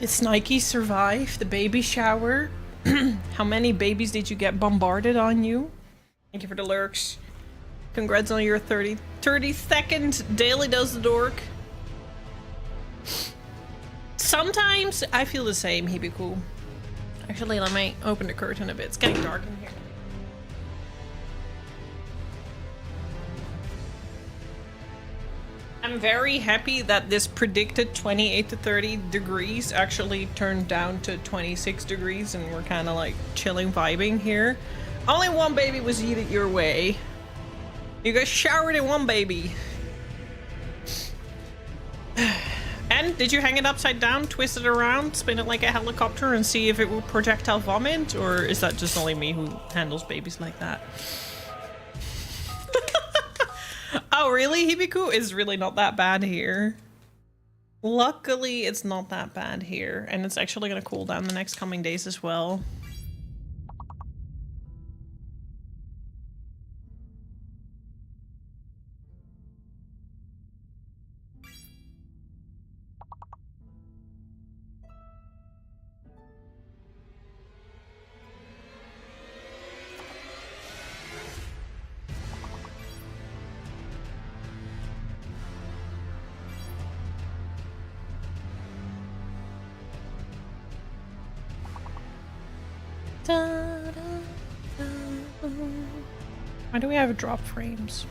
Did Snikey survive the baby shower? How many babies did you get bombarded on you? Thank you for the lurks. Congrats on your 32nd daily dose of dork. Sometimes I feel the same, Hibiku. Actually, let me open the curtain a bit. It's getting dark in here. I'm very happy that this predicted 28 to 30 degrees actually turned down to 26 degrees and we're kind of like chilling, vibing here. Only one baby was yeeted your way. You guys showered in one baby. And did you hang it upside down, twist it around, spin it like a helicopter and see if it will projectile vomit? Or is that just only me who handles babies like that? Oh, really? Hibiku is really not that bad here. Luckily, it's not that bad here. And it's actually going to cool down the next coming days as well. Why do we have drop frames?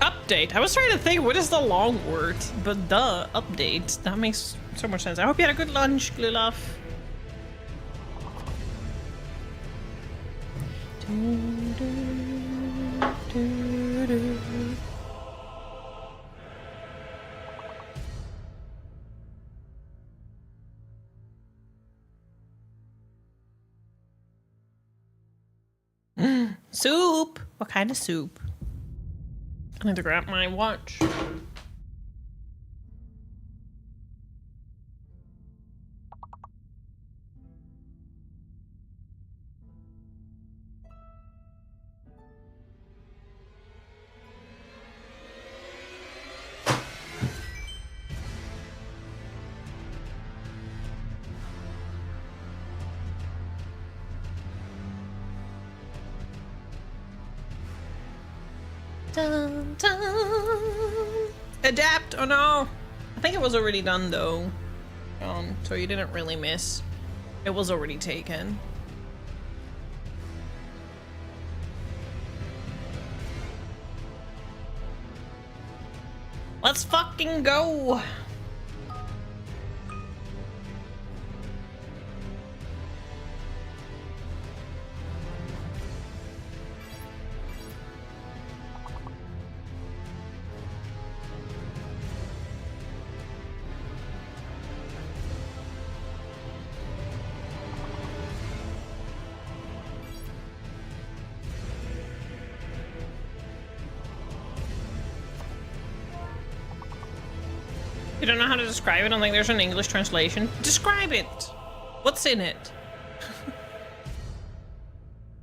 Update. I was trying to think, what is the long word? But duh, update. That makes so much sense. I hope you had a good lunch, Glulaf. Soup! What kind of soup? I need to grab my watch. Dun, dun. Adapt! Oh no! I think it was already done though. So you didn't really miss. It was already taken. Let's fucking go! You don't know how to describe it? I don't think there's an English translation. Describe it! What's in it?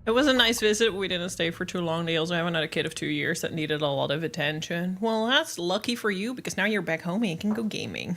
It was a nice visit. We didn't stay for too long. They also have another kid of 2 years that needed a lot of attention. Well, that's lucky for you because now you're back home and you can go gaming.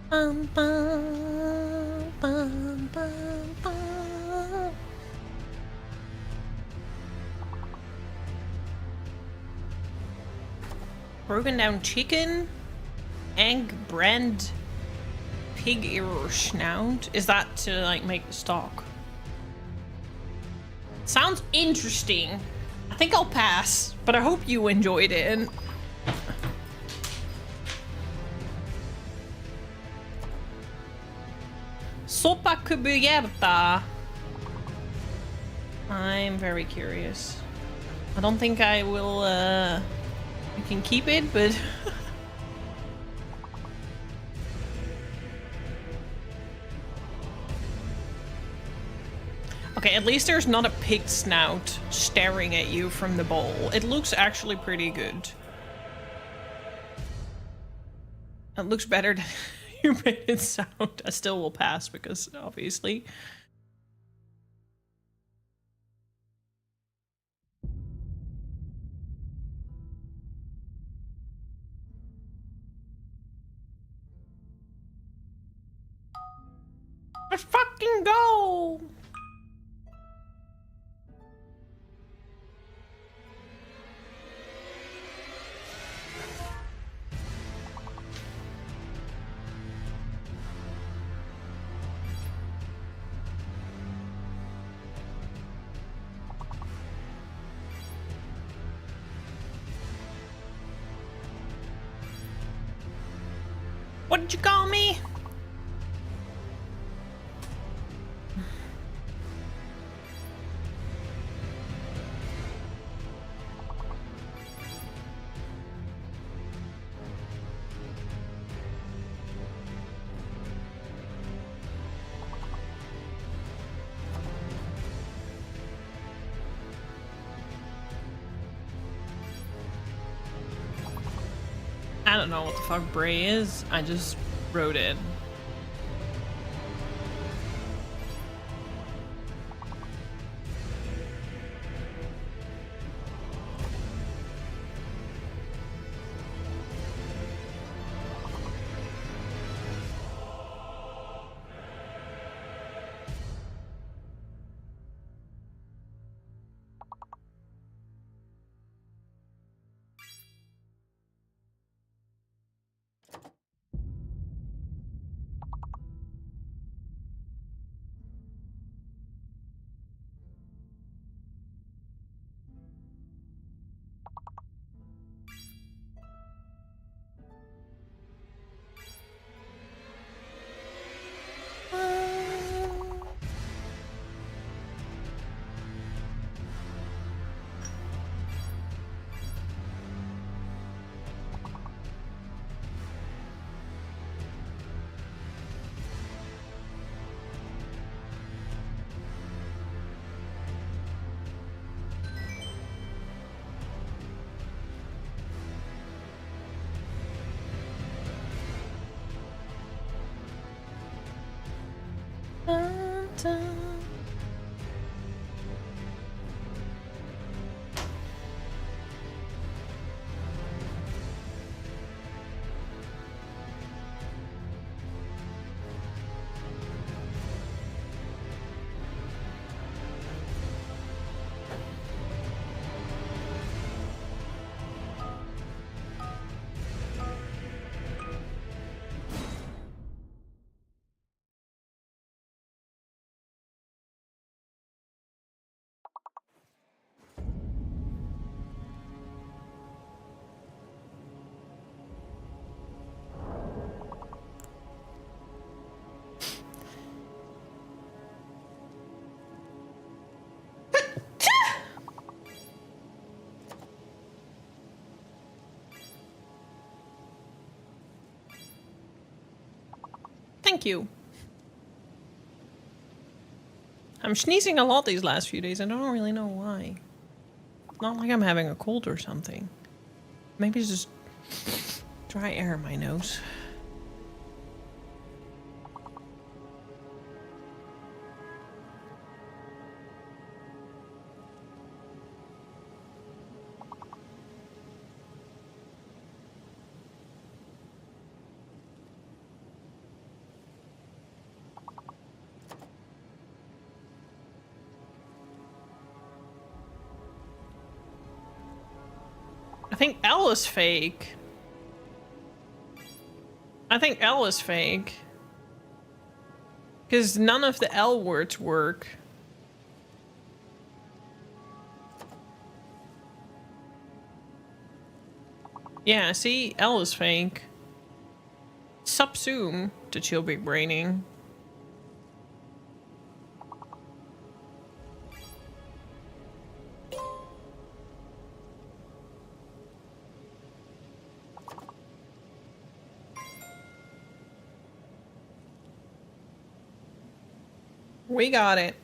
Bum, bum, bum, bum, bum. Broken down chicken, egg, bread, pig ear or snout. Is that to like make the stock? Sounds interesting. I think I'll pass, but I hope you enjoyed it. And Sopa cubierta. I'm very curious. I don't think I will, I can keep it, but... Okay, at least there's not a pig snout staring at you from the bowl. It looks actually pretty good. It looks better than you made it sound. I still will pass because, obviously... Let's fucking go! What did you call me? I don't know what the fuck Bray is. I just wrote it. Thank you. I'm sneezing a lot these last few days. I don't really know why. It's not like I'm having a cold or something. Maybe it's just dry air in my nose. I think L is fake. I think L is fake. Because none of the L words work. Yeah, see? L is fake. Subsume to chill big braining. We got it.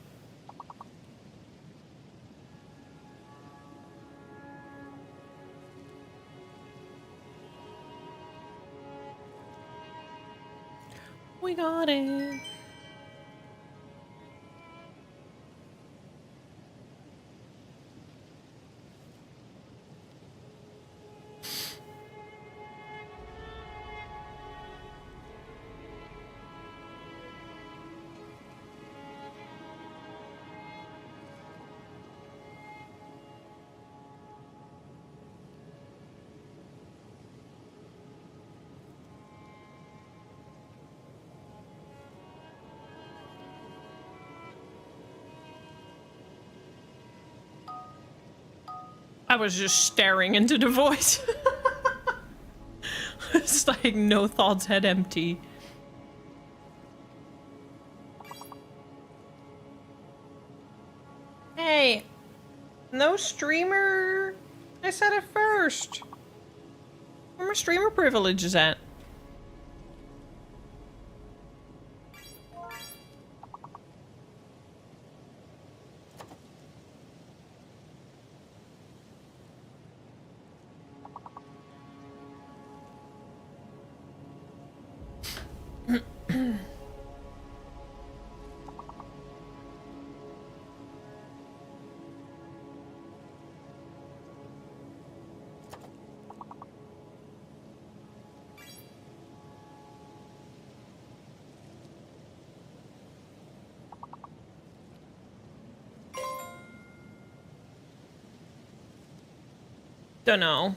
We got it. I was just staring into the void. It's like no thoughts head empty. Hey, no streamer. I said it first. Where my streamer privilege is at? Don't know.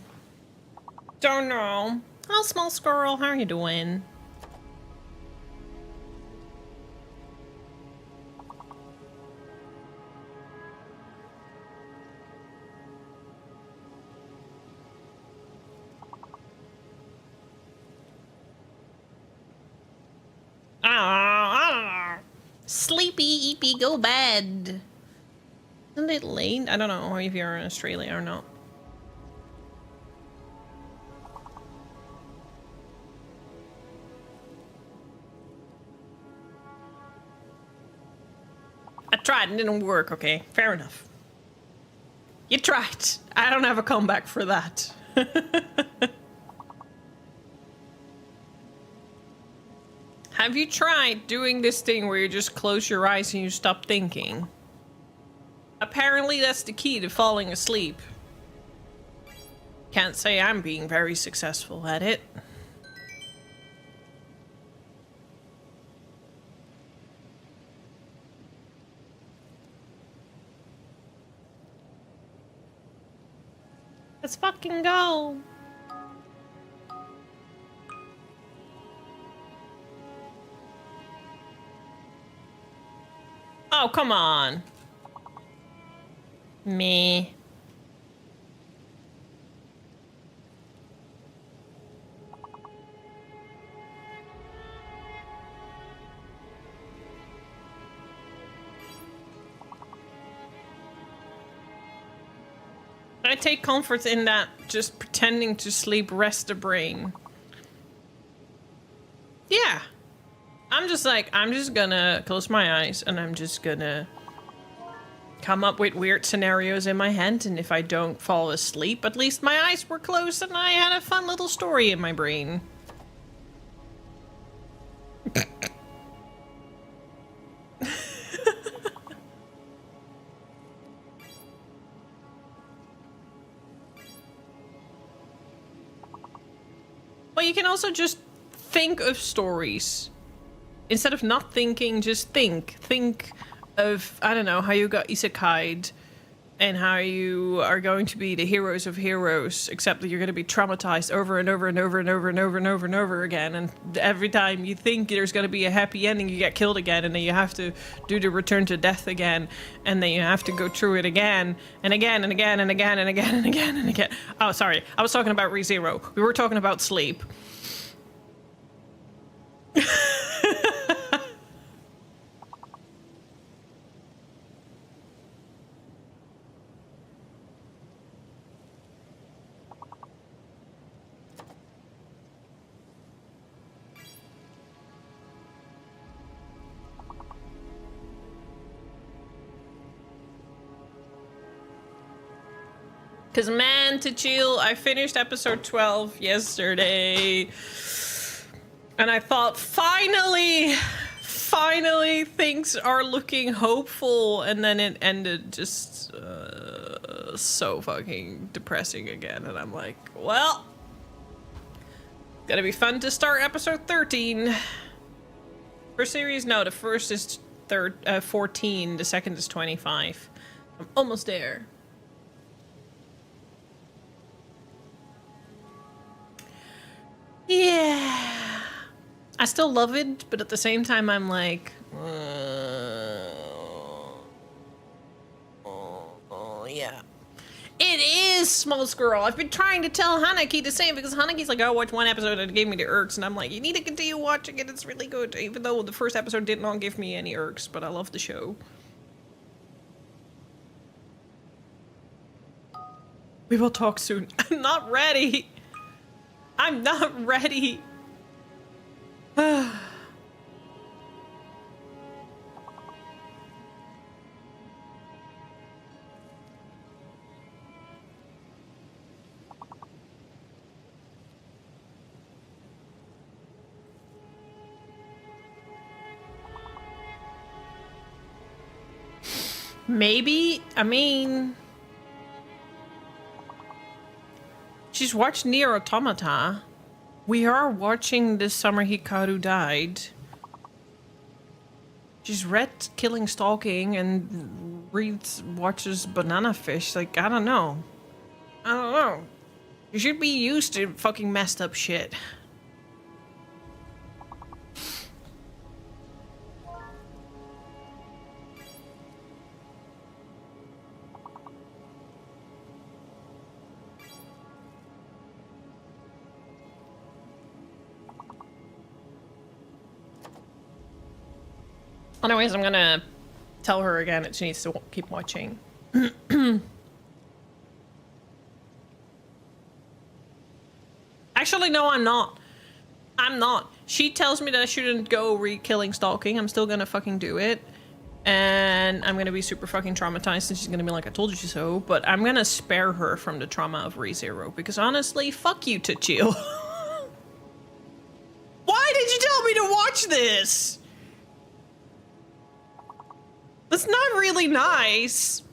Don't know. Oh, small squirrel, how are you doing? Sleepy, eepy, go bed. Isn't it late? I don't know if you're in Australia or not. I tried, it didn't work, okay? Fair enough. You tried. I don't have a comeback for that. Have you tried doing this thing where you just close your eyes and you stop thinking? Apparently that's the key to falling asleep. Can't say I'm being very successful at it. Let's fucking go. Oh, come on. Me. I take comfort in that just pretending to sleep rests the brain. Yeah. I'm just like, I'm just gonna close my eyes and I'm just gonna come up with weird scenarios in my head, and if I don't fall asleep, at least my eyes were closed and I had a fun little story in my brain. Well, you can also just think of stories. Instead of not thinking, just think. Think of, I don't know, how you got isekai'd and how you are going to be the heroes of heroes, except that you're going to be traumatized over and over and over and over and over and over and over again. And every time you think there's going to be a happy ending, you get killed again, and then you have to do the return to death again, and then you have to go through it again and again and again and again and again and again and again. Oh, sorry, I was talking about ReZero. We were talking about sleep. Because, man, to chill, I finished episode 12 yesterday. And I thought, finally, things are looking hopeful. And then it ended just so fucking depressing again. And I'm like, well, gonna be fun to start episode 13. First series, no, the first is 14, the second is 25. I'm almost there. Yeah, I still love it, but at the same time, I'm like, yeah. It is Small Squirrel. I've been trying to tell Hanaki the same because Hanaki's like, oh, watch one episode and it gave me the irks, and I'm like, you need to continue watching it. It's really good, even though the first episode did not give me any irks, but I love the show. We will talk soon. I'm not ready. I'm not ready. Maybe, I mean, she's watched Nier Automata. We are watching This Summer Hikaru Died. She's read Killing Stalking and watches Banana Fish. Like, I don't know. You should be used to fucking messed up shit. Anyways, I'm gonna tell her again that she needs to keep watching. Actually, no, I'm not. I'm not. She tells me that I shouldn't go read Killing Stalking. I'm still gonna fucking do it. And I'm gonna be super fucking traumatized and she's gonna be like, I told you so. But I'm gonna spare her from the trauma of ReZero. Because honestly, fuck you, Tachio. Why did you tell me to watch this? That's not really nice.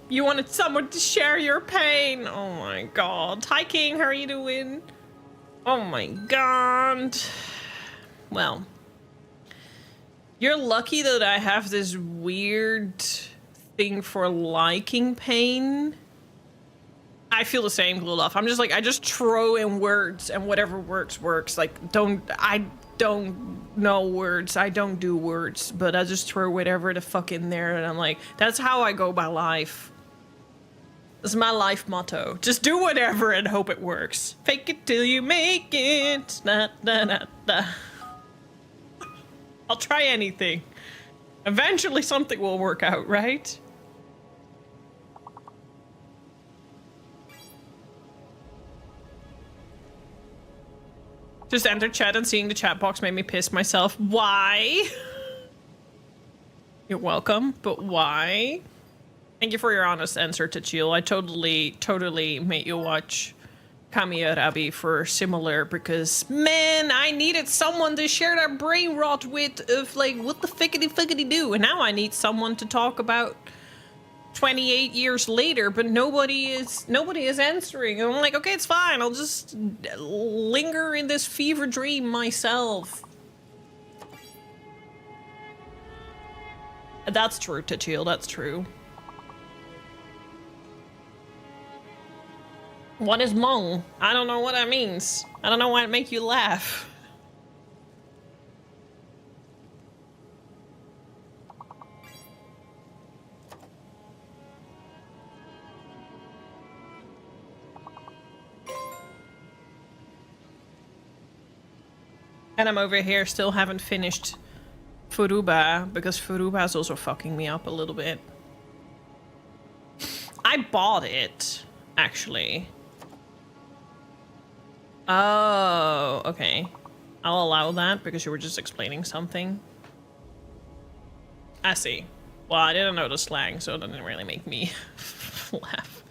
You wanted someone to share your pain. Oh my god. Hi King, how are you doing? Oh my god. Well. You're lucky that I have this weird thing for liking pain. I feel the same, Glulaf. I'm just like, I just throw in words and whatever works, works. Like, I don't know words. I don't do words, but I just throw whatever the fuck in there. And I'm like, that's how I go by life. That's my life motto. Just do whatever and hope it works. Fake it till you make it. Da, da, da, da. I'll try anything. Eventually something will work out, right? Just enter chat and seeing the chat box made me piss myself. Why? You're welcome, but why? Thank you for your honest answer, Tachil. I totally made you watch Kamiya Rabi for similar because, man, I needed someone to share that brain rot with of like, what the fickety do? And now I need someone to talk about 28 years later, but nobody is answering. And I'm like, okay, it's fine. I'll just linger in this fever dream myself. That's true, Tachil, that's true. What is Hmong? I don't know what that means. I don't know why it make you laugh. And I'm over here still haven't finished Furuba, because Furuba is also fucking me up a little bit. I bought it, actually. Oh, okay. I'll allow that because you were just explaining something. I see. Well, I didn't know the slang, so it didn't really make me laugh.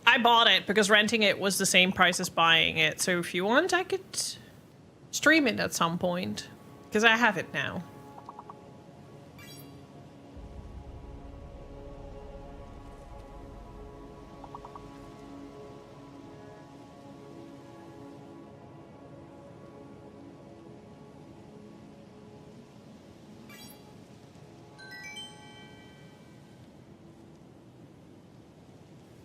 I bought it because renting it was the same price as buying it, so if you want, I could stream it at some point, because I have it now.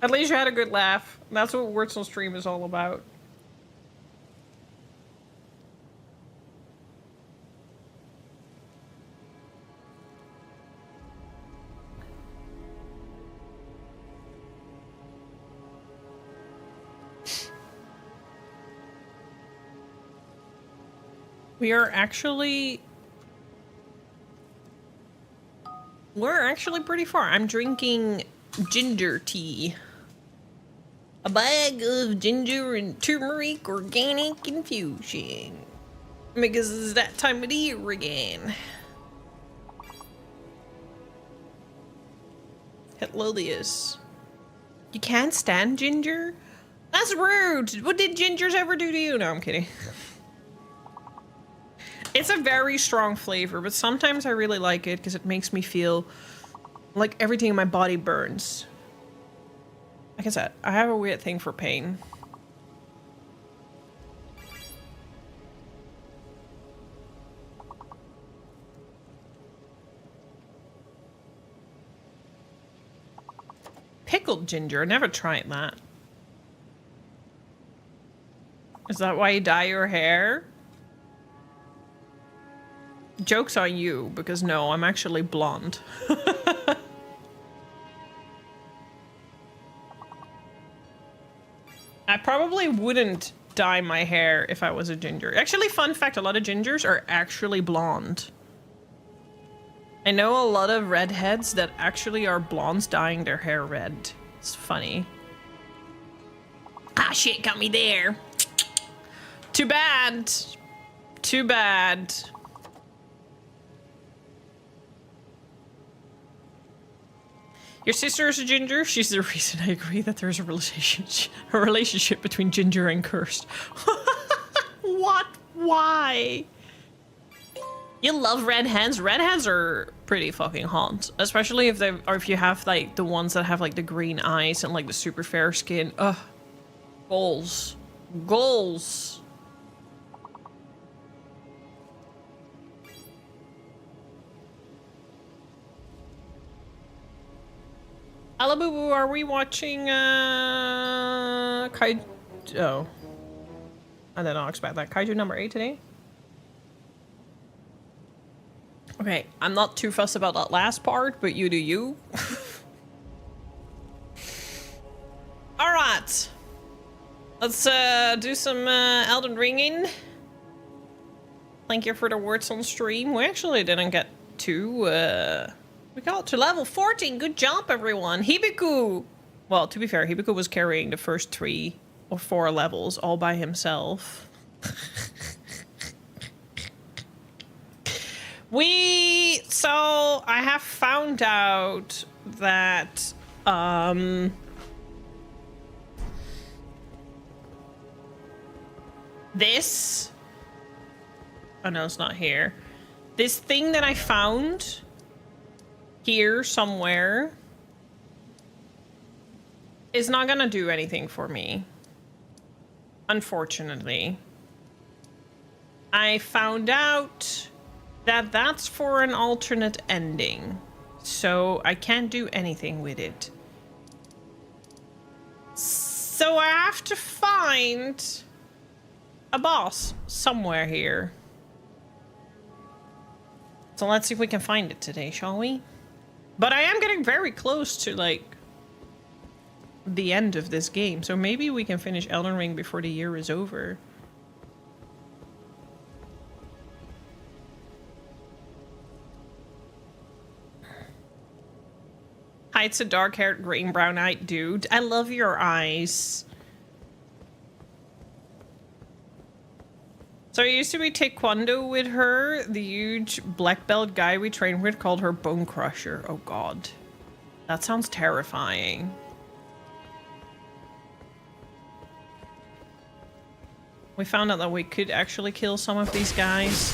At least you had a good laugh. That's what Words on Stream is all about. We're actually pretty far. I'm drinking ginger tea. A bag of ginger and turmeric organic infusion. Because it's that time of the year again. Hetlodius. You can't stand ginger? That's rude! What did gingers ever do to you? No, I'm kidding. It's a very strong flavor, but sometimes I really like it because it makes me feel like everything in my body burns. Like I said, I have a weird thing for pain. Pickled ginger, I never tried that. Is that why you dye your hair? Joke's on you, because no, I'm actually blonde. I probably wouldn't dye my hair if I was a ginger. Actually, fun fact, a lot of gingers are actually blonde. I know a lot of redheads that actually are blondes dyeing their hair red. It's funny. Ah, shit, got me there. Too bad. Too bad. Your sister is a ginger? She's the reason I agree that there's a relationship between ginger and cursed. What? Why? You love red hens? Red hens are pretty fucking hot. Especially if they, or if you have like the ones that have like the green eyes and like the super fair skin. Ugh. Goals. Goals. Alabubu, are we watching oh. I did not expect that. Kaiju number 8 today? Okay, I'm not too fussed about that last part, but you do you. Alright. Let's do some Elden Ringing. Thank you for the words on stream. We actually didn't get to we got to level 14. Good job, everyone. Hibiku. Well, to be fair, Hibiku was carrying the first 3 or 4 levels all by himself. So I have found out that this, oh no, it's not here. This thing that I found here somewhere is not gonna do anything for me. Unfortunately. I found out that that's for an alternate ending. So I can't do anything with it. So I have to find a boss somewhere here. So let's see if we can find it today, shall we? But I am getting very close to, like, the end of this game. So maybe we can finish Elden Ring before the year is over. Hi, it's a dark-haired, green, brown-eyed dude. I love your eyes. So I used to be taekwondo with her. The huge black belt guy we trained with called her Bone Crusher. Oh god. That sounds terrifying. We found out that we could actually kill some of these guys.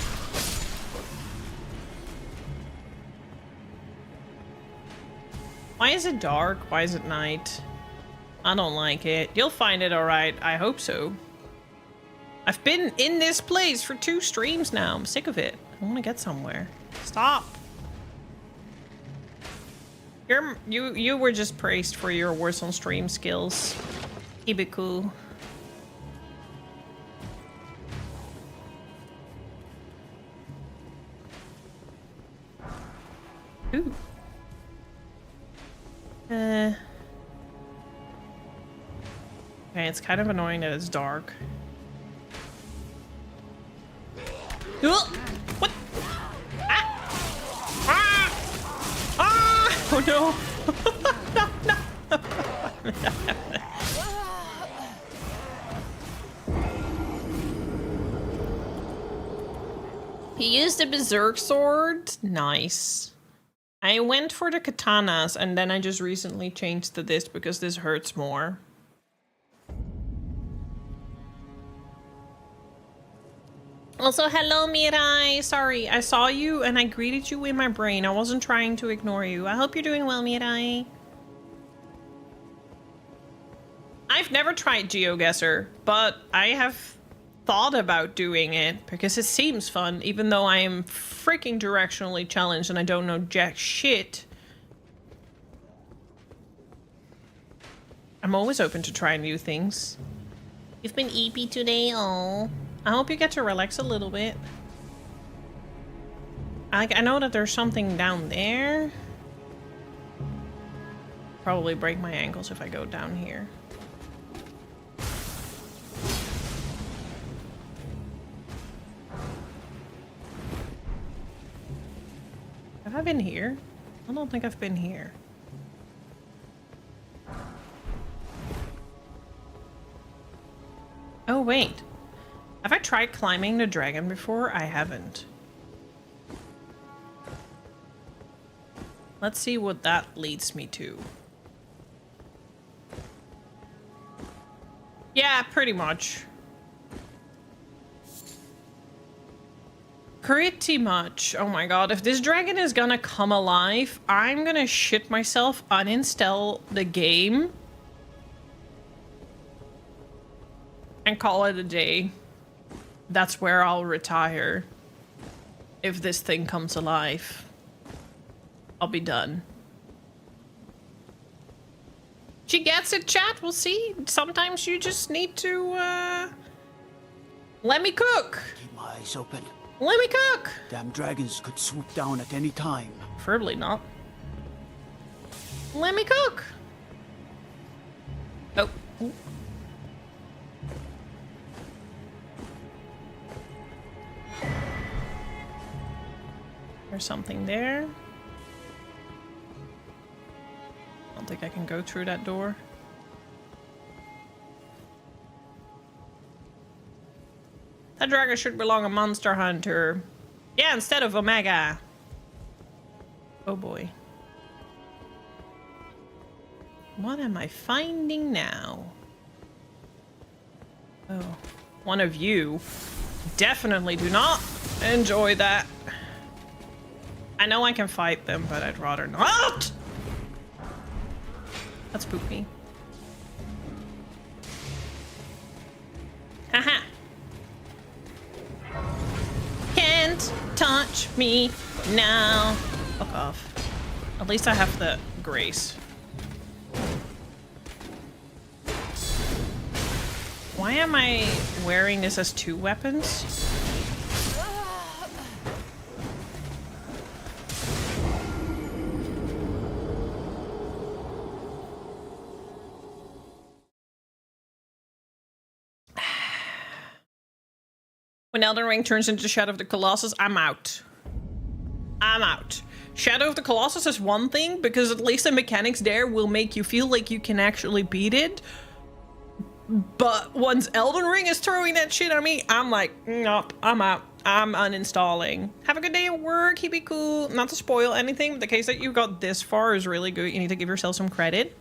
Why is it dark? Why is it night? I don't like it. You'll find it alright. I hope so. I've been in this place for 2 streams now. I'm sick of it. I want to get somewhere. Stop. You were just praised for your worse on stream skills. Keep it cool. Ooh. Okay, it's kind of annoying that it's dark. What? Ah! Ah! Ah! Oh no! No, no. He used a berserk sword? Nice. I went for the katanas and then I just recently changed to this because this hurts more. Also, hello Mirai. Sorry, I saw you and I greeted you in my brain. I wasn't trying to ignore you. I hope you're doing well, Mirai. I've never tried GeoGuessr, but I have thought about doing it because it seems fun, even though I am freaking directionally challenged and I don't know jack shit. I'm always open to try new things. You've been EP today, oh. I hope you get to relax a little bit. I know that there's something down there. Probably break my ankles if I go down here. Have I been here? I don't think I've been here. Oh, wait. Have I tried climbing the dragon before? I haven't. Let's see what that leads me to. Yeah, pretty much. Pretty much. Oh my god, if this dragon is gonna come alive, I'm gonna shit myself, uninstall the game, and call it a day. That's where I'll retire. If this thing comes alive, I'll be done. She gets it, chat. We'll see. Sometimes you just need to, let me cook. Keep my eyes open. Let me cook! Damn dragons could swoop down at any time. Preferably not. Let me cook! Oh. Ooh. There's something there. I don't think I can go through that door. That dragon should belong a monster hunter. Yeah, instead of Omega. Oh boy. What am I finding now? Oh, one of you. Definitely do not enjoy that. I know I can fight them, but I'd rather not. That's poopy. Haha. Can't touch me now. Fuck off. At least I have the grace. Why am I wearing this as 2 weapons? When Elden Ring turns into Shadow of the Colossus, I'm out. I'm out. Shadow of the Colossus is one thing, because at least the mechanics there will make you feel like you can actually beat it. But once Elden Ring is throwing that shit at me, I'm like, nope, I'm out. I'm uninstalling. Have a good day at work, keep it cool. Not to spoil anything, but the case that you got this far is really good. You need to give yourself some credit.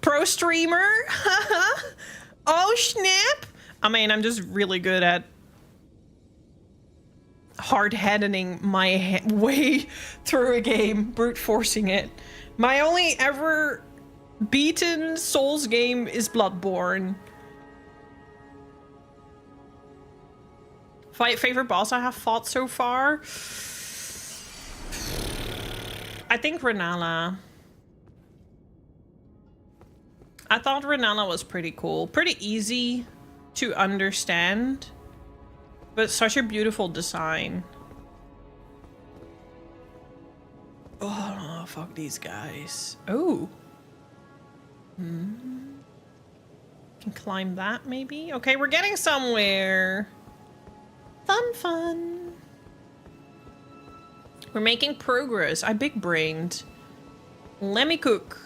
Pro streamer? Oh, snap. I mean, I'm just really good at hard-heading my way through a game, brute forcing it. My only ever beaten Souls game is Bloodborne. Favorite boss I have fought so far? I think Renala. I thought Renala was pretty cool. Pretty easy to understand, but such a beautiful design. Oh, fuck these guys. Oh. Can climb that, maybe? Okay, we're getting somewhere. Fun, fun. We're making progress. I big-brained. Let me cook.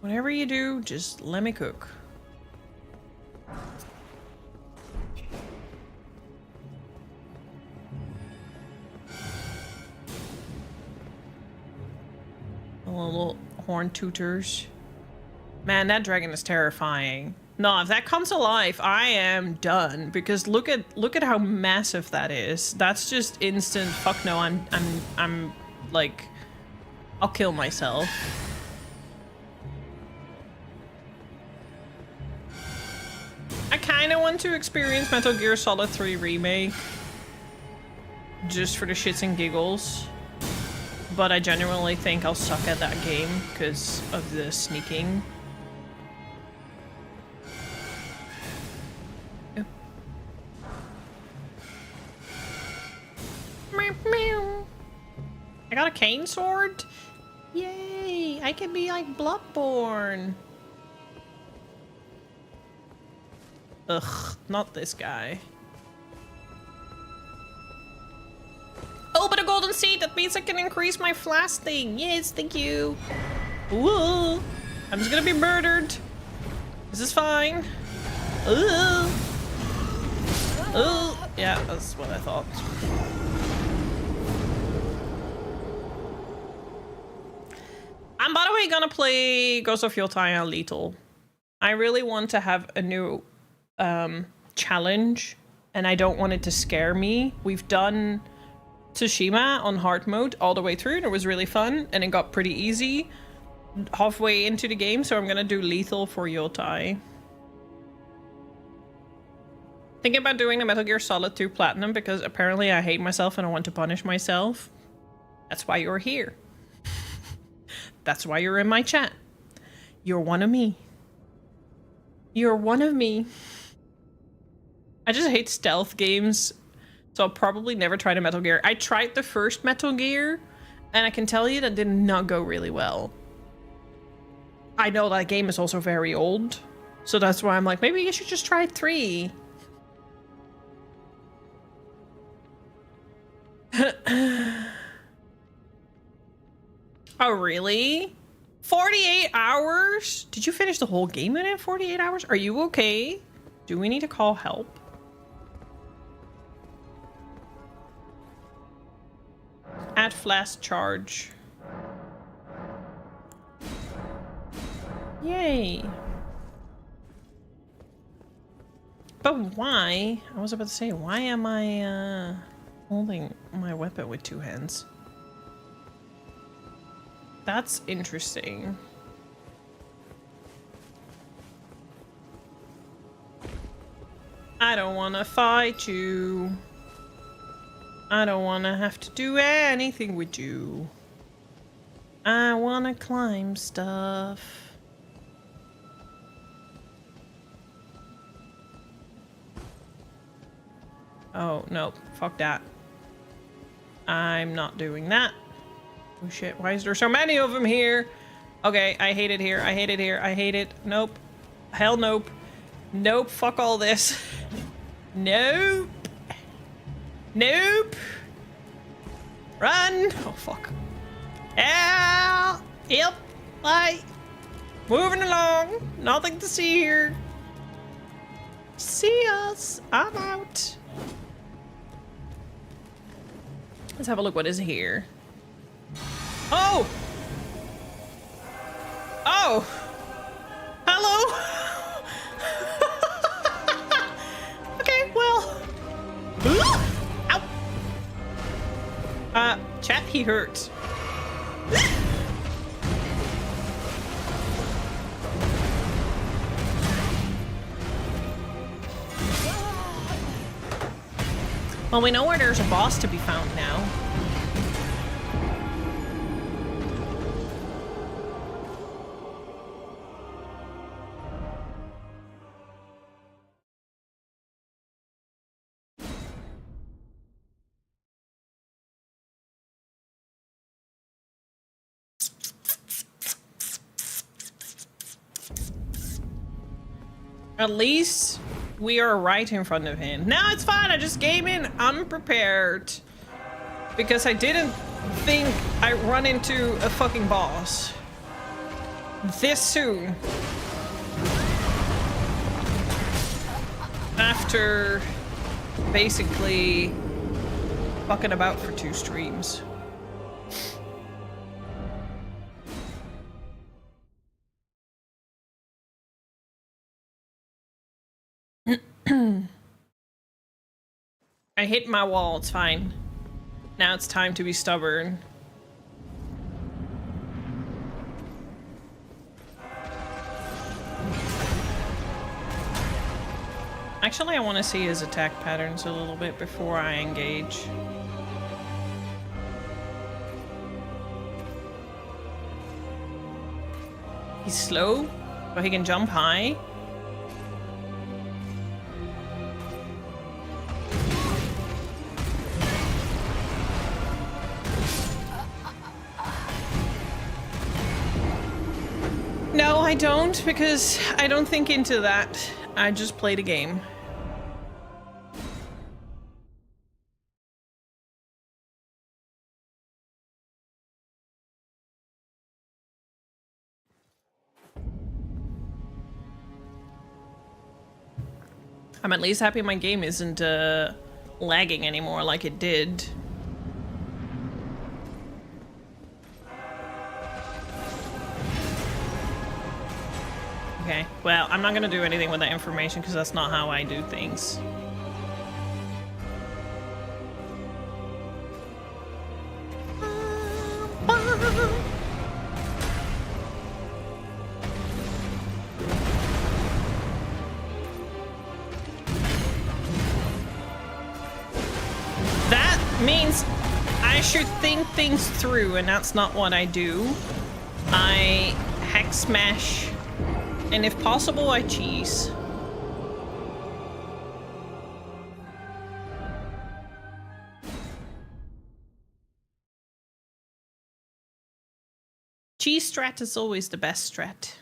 Whatever you do, just let me cook. Little horn tooters. Man, that dragon is terrifying. No, if that comes alive, I am done, because look at how massive that is. That's just instant fuck no, I'm like, I'll kill myself. I kind of want to experience Metal Gear Solid 3 Remake just for the shits and giggles. But I genuinely think I'll suck at that game because of the sneaking. Yeah. I got a cane sword? Yay! I can be like Bloodborne. Ugh, not this guy. Oh, but a golden seed! That means I can increase my flask thing! Yes, thank you! Ooh! I'm just gonna be murdered! This is fine! Ooh! Ooh! Yeah, that's what I thought. I'm, by the way, gonna play Ghost of Yotaya Lethal. I really want to have a new challenge, and I don't want it to scare me. We've done Tsushima on hard mode all the way through, and it was really fun, and it got pretty easy halfway into the game, so I'm gonna do Lethal for Yotai. Thinking about doing the Metal Gear Solid 2 Platinum because apparently I hate myself and I want to punish myself. That's why you're here. That's why you're in my chat. You're one of me. You're one of me. I just hate stealth games, so I'll probably never try the Metal Gear. I tried the first Metal Gear, and I can tell you that did not go really well. I know that game is also very old, so that's why I'm like, maybe you should just try 3. Oh, really? 48 hours? Did you finish the whole game in 48 hours? Are you okay? Do we need to call help? Add flask charge. Yay. But why? I was about to say, why am I holding my weapon with 2 hands? That's interesting. I don't want to fight you. I don't want to have to do anything with you. I want to climb stuff. Oh, no. Fuck that. I'm not doing that. Oh shit, why is there so many of them here? Okay, I hate it here. I hate it here. I hate it. Nope. Hell nope. Nope, fuck all this. Nope. Nope. Run. Oh, fuck. Yeah. Yep. Bye. Moving along. Nothing to see here. See us. I'm out. Let's have a look what is here. Oh! Oh! Hello? Okay, well. Ow! Chat, he hurts. Well, we know where there's a boss to be found now. At least we are right in front of him. No, it's fine. I just came in unprepared because I didn't think I'd run into a fucking boss this soon after basically fucking about for 2 streams. I hit my wall, it's fine. Now it's time to be stubborn. Actually, I want to see his attack patterns a little bit before I engage. He's slow, but he can jump high. No, I don't, because I don't think into that. I just played a game. I'm at least happy my game isn't lagging anymore like it did. Okay, well, I'm not gonna do anything with that information because that's not how I do things. That means I should think things through, and that's not what I do. I hack smash. And if possible, I cheese. Cheese strat is always the best strat.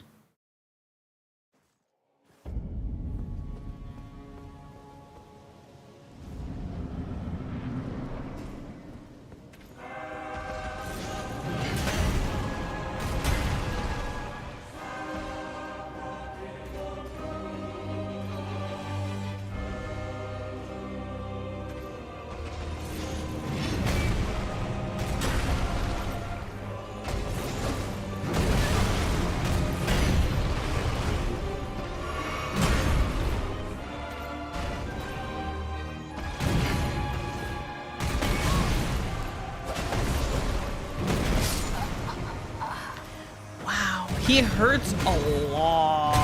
He hurts a lot.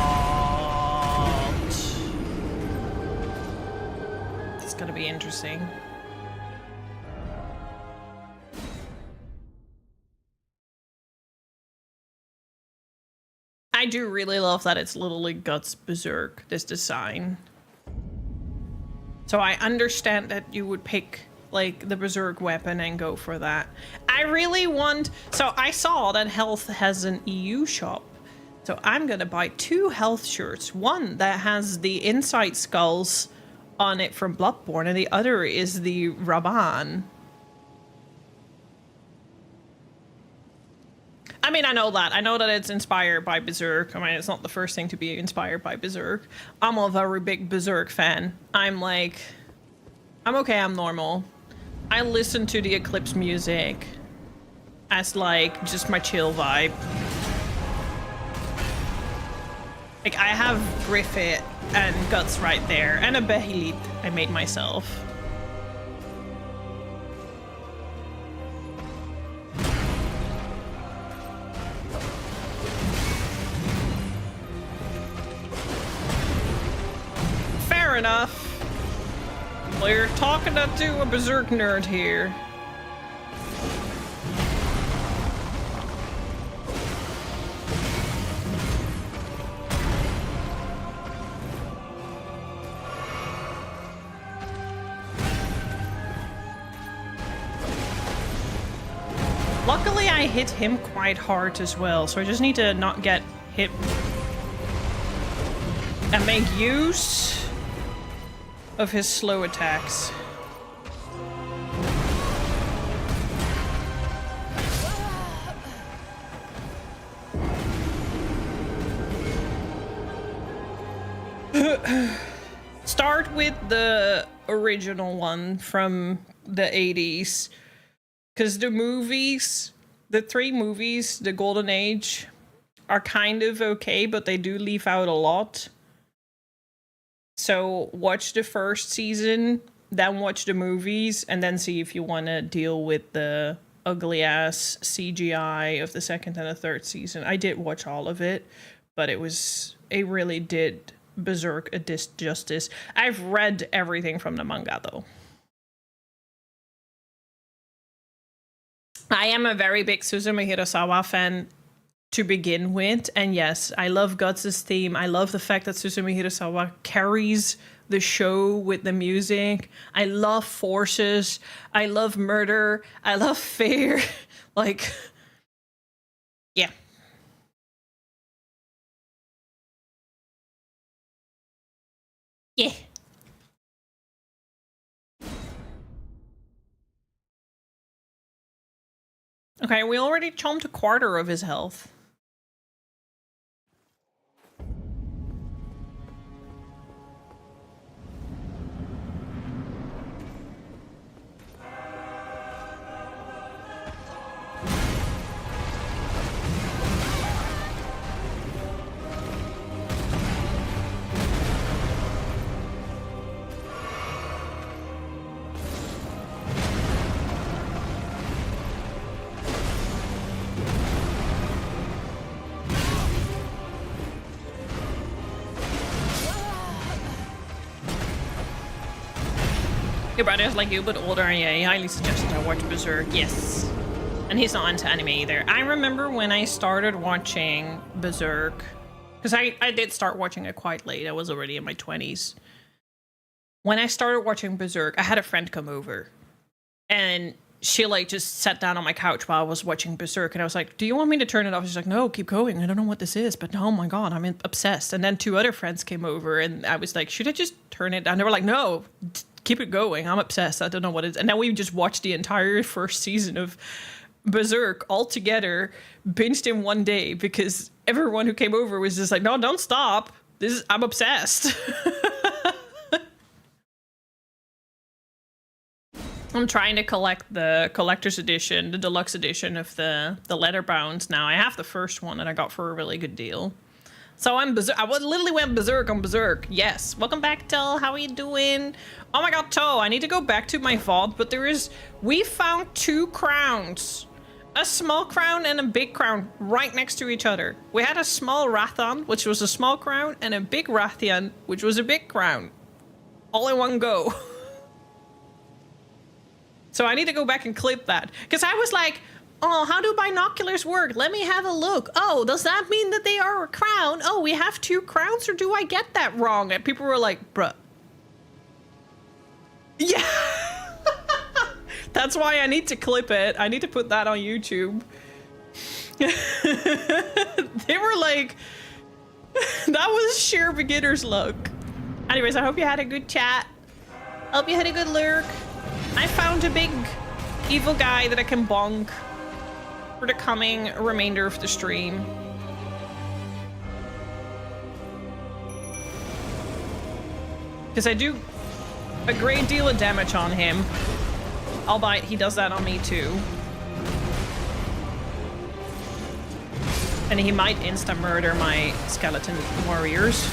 gonna be interesting. I do really love that it's literally Guts Berserk, this design. So I understand that you would pick like the Berserk weapon and go for that. I really want, so I saw that Health has an EU shop. So I'm gonna buy 2 Health shirts. One that has the inside skulls on it from Bloodborne, and the other is the Raban. I mean, I know that it's inspired by Berserk. I mean, it's not the first thing to be inspired by Berserk. I'm a very big Berserk fan. I'm okay, I'm normal. I listen to the Eclipse music as like just my chill vibe. Like, I have Griffith and Guts right there, and a Behelit I made myself. Fair enough. Well, you're talking to a Berserk nerd here. Luckily, I hit him quite hard as well, so I just need to not get hit and make use of his slow attacks. Start with the original one from the 80s. Because the movies, the 3 movies, the Golden Age, are kind of okay, but they do leave out a lot. So watch the first season, then watch the movies, and then see if you want to deal with the ugly-ass CGI of the 2nd and the 3rd season. I did watch all of it, but it really did Berserk a disjustice. I've read everything from the manga, though. I am a very big Suzume Hirasawa fan to begin with, and yes, I love Guts' theme. I love the fact that Suzume Hirasawa carries the show with the music. I love forces. I love murder. I love fear. Like, yeah. Yeah. Okay, we already chomped a quarter of his health. Your brother's like you, but older. Yeah, he highly suggested I watch Berserk. Yes. And he's not into anime either. I remember when I started watching Berserk, because I did start watching it quite late. I was already in my 20s. When I started watching Berserk, I had a friend come over. And she like just sat down on my couch while I was watching Berserk. And I was like, do you want me to turn it off? She's like, no, keep going. I don't know what this is, but oh my God, I'm obsessed. And then 2 other friends came over and I was like, should I just turn it down? They were like, no, keep it going. I'm obsessed. I don't know what it is. And now we just watched the entire first season of Berserk all together, binged in one day because everyone who came over was just like, no, don't stop. I'm obsessed. I'm trying to collect the collector's edition, the deluxe edition of the leather bounds now. I have the first one that I got for a really good deal. So I literally went berserk on Berserk. Yes. Welcome back, Tell. How are you doing? Oh my God, Toe, I need to go back to my vault, but we found 2 crowns. A small crown and a big crown right next to each other. We had a small Rathan, which was a small crown, and a big Rathian, which was a big crown. All in one go. So I need to go back and clip that. Because I was like, oh, how do binoculars work? Let me have a look. Oh, does that mean that they are a crown? Oh, we have 2 crowns, or do I get that wrong? And people were like, bruh. Yeah. That's why I need to clip it. I need to put that on YouTube. They were like, that was sheer beginner's luck. Anyways, I hope you had a good chat. Hope you had a good lurk. I found a big evil guy that I can bonk for the coming remainder of the stream. Because I do a great deal of damage on him. Albeit he does that on me too. And he might insta-murder my skeleton warriors.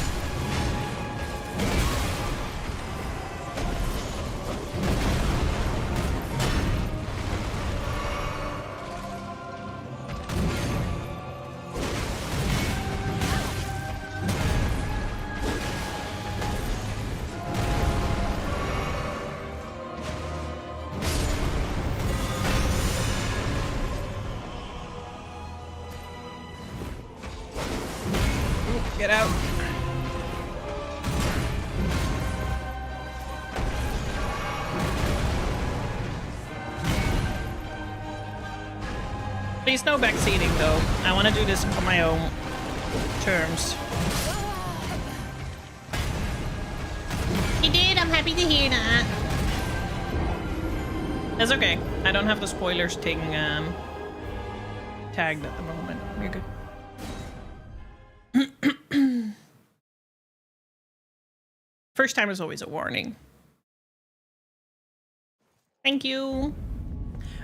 Get out. Please no backseating though. I want to do this on my own terms. You did, I'm happy to hear that. That's okay. I don't have the spoilers thing tagged at the moment. You're good. First time is always a warning. Thank you.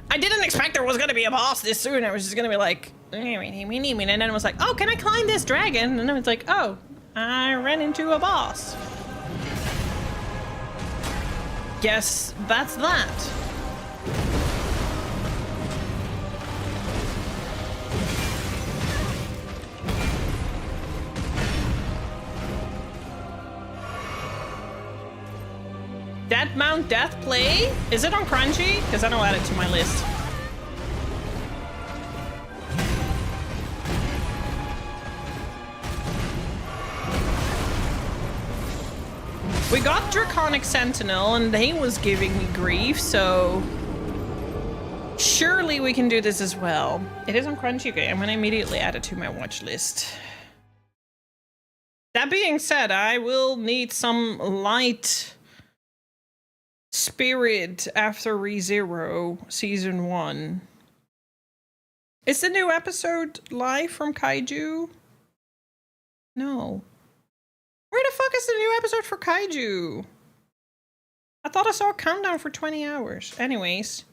I didn't expect there was gonna be a boss this soon. I was just gonna be like, and then I was like, oh, can I climb this dragon? And then it's like, oh, I ran into a boss. Guess that's that. Dead Mount Death Play? Is it on Crunchy? Because I don't add it to my list. We got Draconic Sentinel and they was giving me grief, so surely we can do this as well. It is on Crunchy. Okay, I'm gonna immediately add it to my watch list. That being said, I will need some light spirit after ReZero Season 1. Is the new episode live from Kaiju? No. Where the fuck is the new episode for Kaiju? I thought I saw a countdown for 20 hours. Anyways.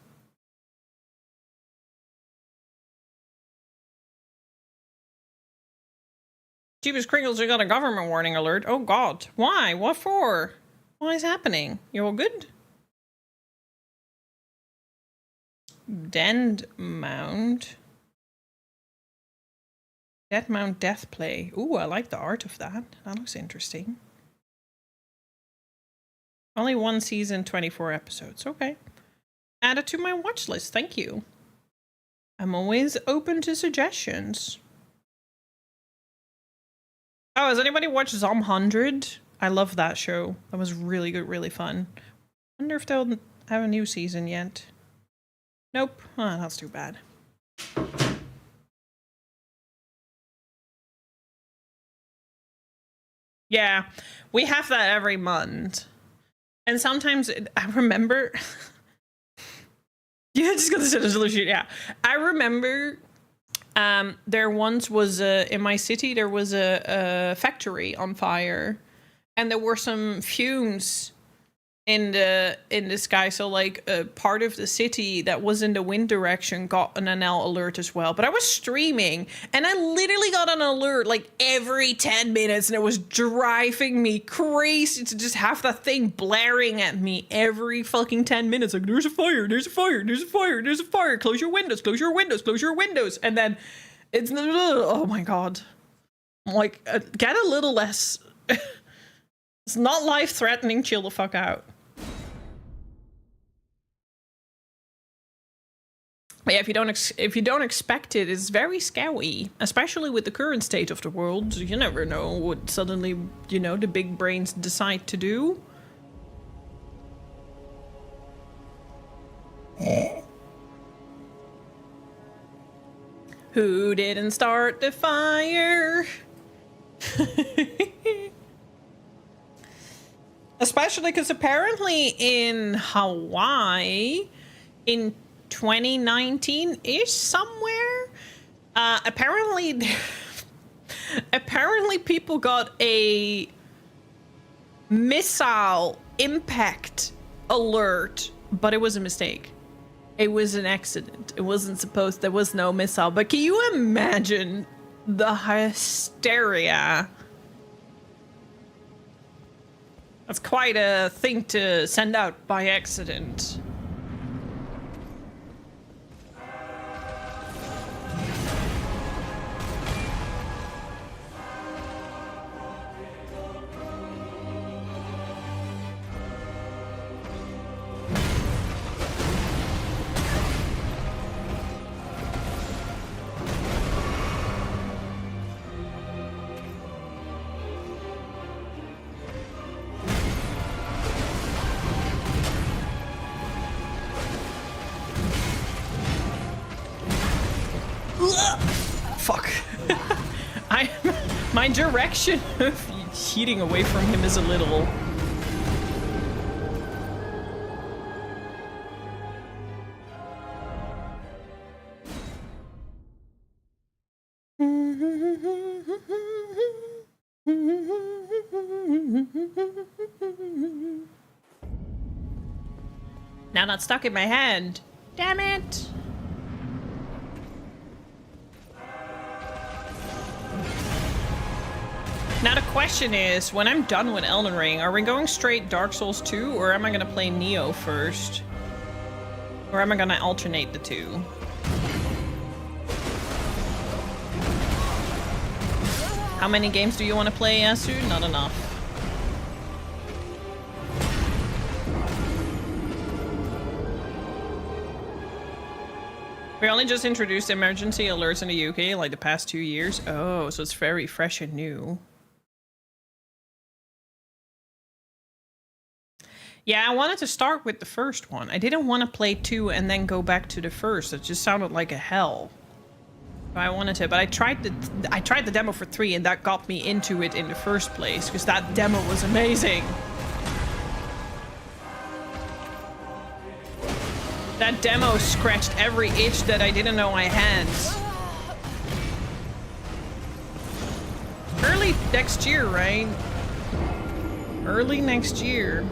Jeebus Kringles, we got a government warning alert. Oh god. Why? What for? What is happening? You all good? Dead Mount Death Play. Ooh, I like the art of that. That looks interesting. Only 1 season, 24 episodes. Okay. Add it to my watch list. Thank you. I'm always open to suggestions. Oh, has anybody watched Zom 100? I love that show. That was really good, really fun. Wonder if they'll have a new season yet. Nope. Oh, that's too bad. Yeah, we have that every month. And sometimes, I remember... Yeah, just gonna send a solution, yeah. I remember there once was in my city, there was a factory on fire. And there were some fumes in the sky, so like a part of the city that was in the wind direction got an NL alert as well. But I was streaming and I literally got an alert like every 10 minutes, and it was driving me crazy to just have that thing blaring at me every fucking 10 minutes. Like, there's a fire, there's a fire, there's a fire, there's a fire, close your windows, close your windows, close your windows. And then it's, oh my god, I'm like, get a little less. It's not life-threatening, chill the fuck out. But yeah, if you don't expect it, it's very scary, especially with the current state of the world. You never know what suddenly, you know, the big brains decide to do. Who didn't start the fire? Especially because apparently in Hawaii, in 2019-ish somewhere, apparently people got a missile impact alert, but it was a mistake. It was an accident. It wasn't supposed, there was no missile. But can you imagine the hysteria? That's quite a thing to send out by accident. Fuck. My direction of heating away from him is a little... Now that's stuck in my hand. Damn it. Now the question is, when I'm done with Elden Ring, are we going straight Dark Souls 2, or am I gonna play Neo first? Or am I gonna alternate the two? How many games do you want to play, Yasu? Not enough. We only just introduced emergency alerts in the UK like the past 2 years. Oh, so it's very fresh and new. Yeah, I wanted to start with the first one. I didn't want to play 2 and then go back to the first. It just sounded like a hell. I wanted to, but I tried the demo for 3 and that got me into it in the first place because that demo was amazing. That demo scratched every itch that I didn't know I had. Early next year, right? Early next year.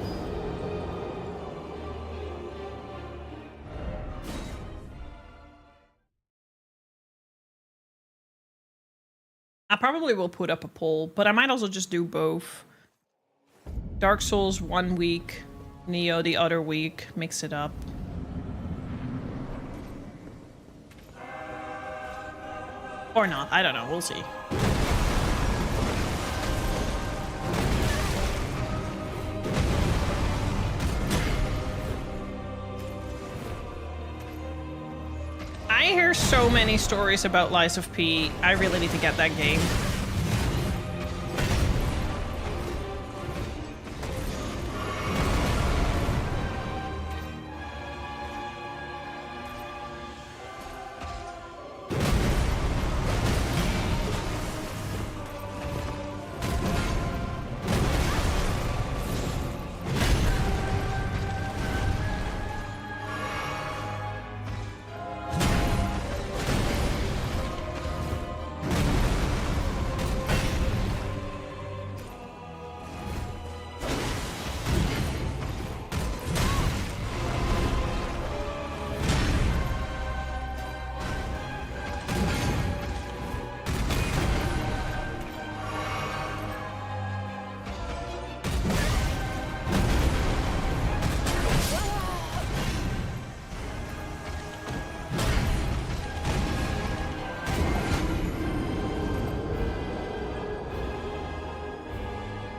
I probably will put up a poll, but I might also just do both. Dark Souls 1 week, Neo the other week, mix it up. Or not, I don't know, we'll see. I hear so many stories about Lies of P. I really need to get that game.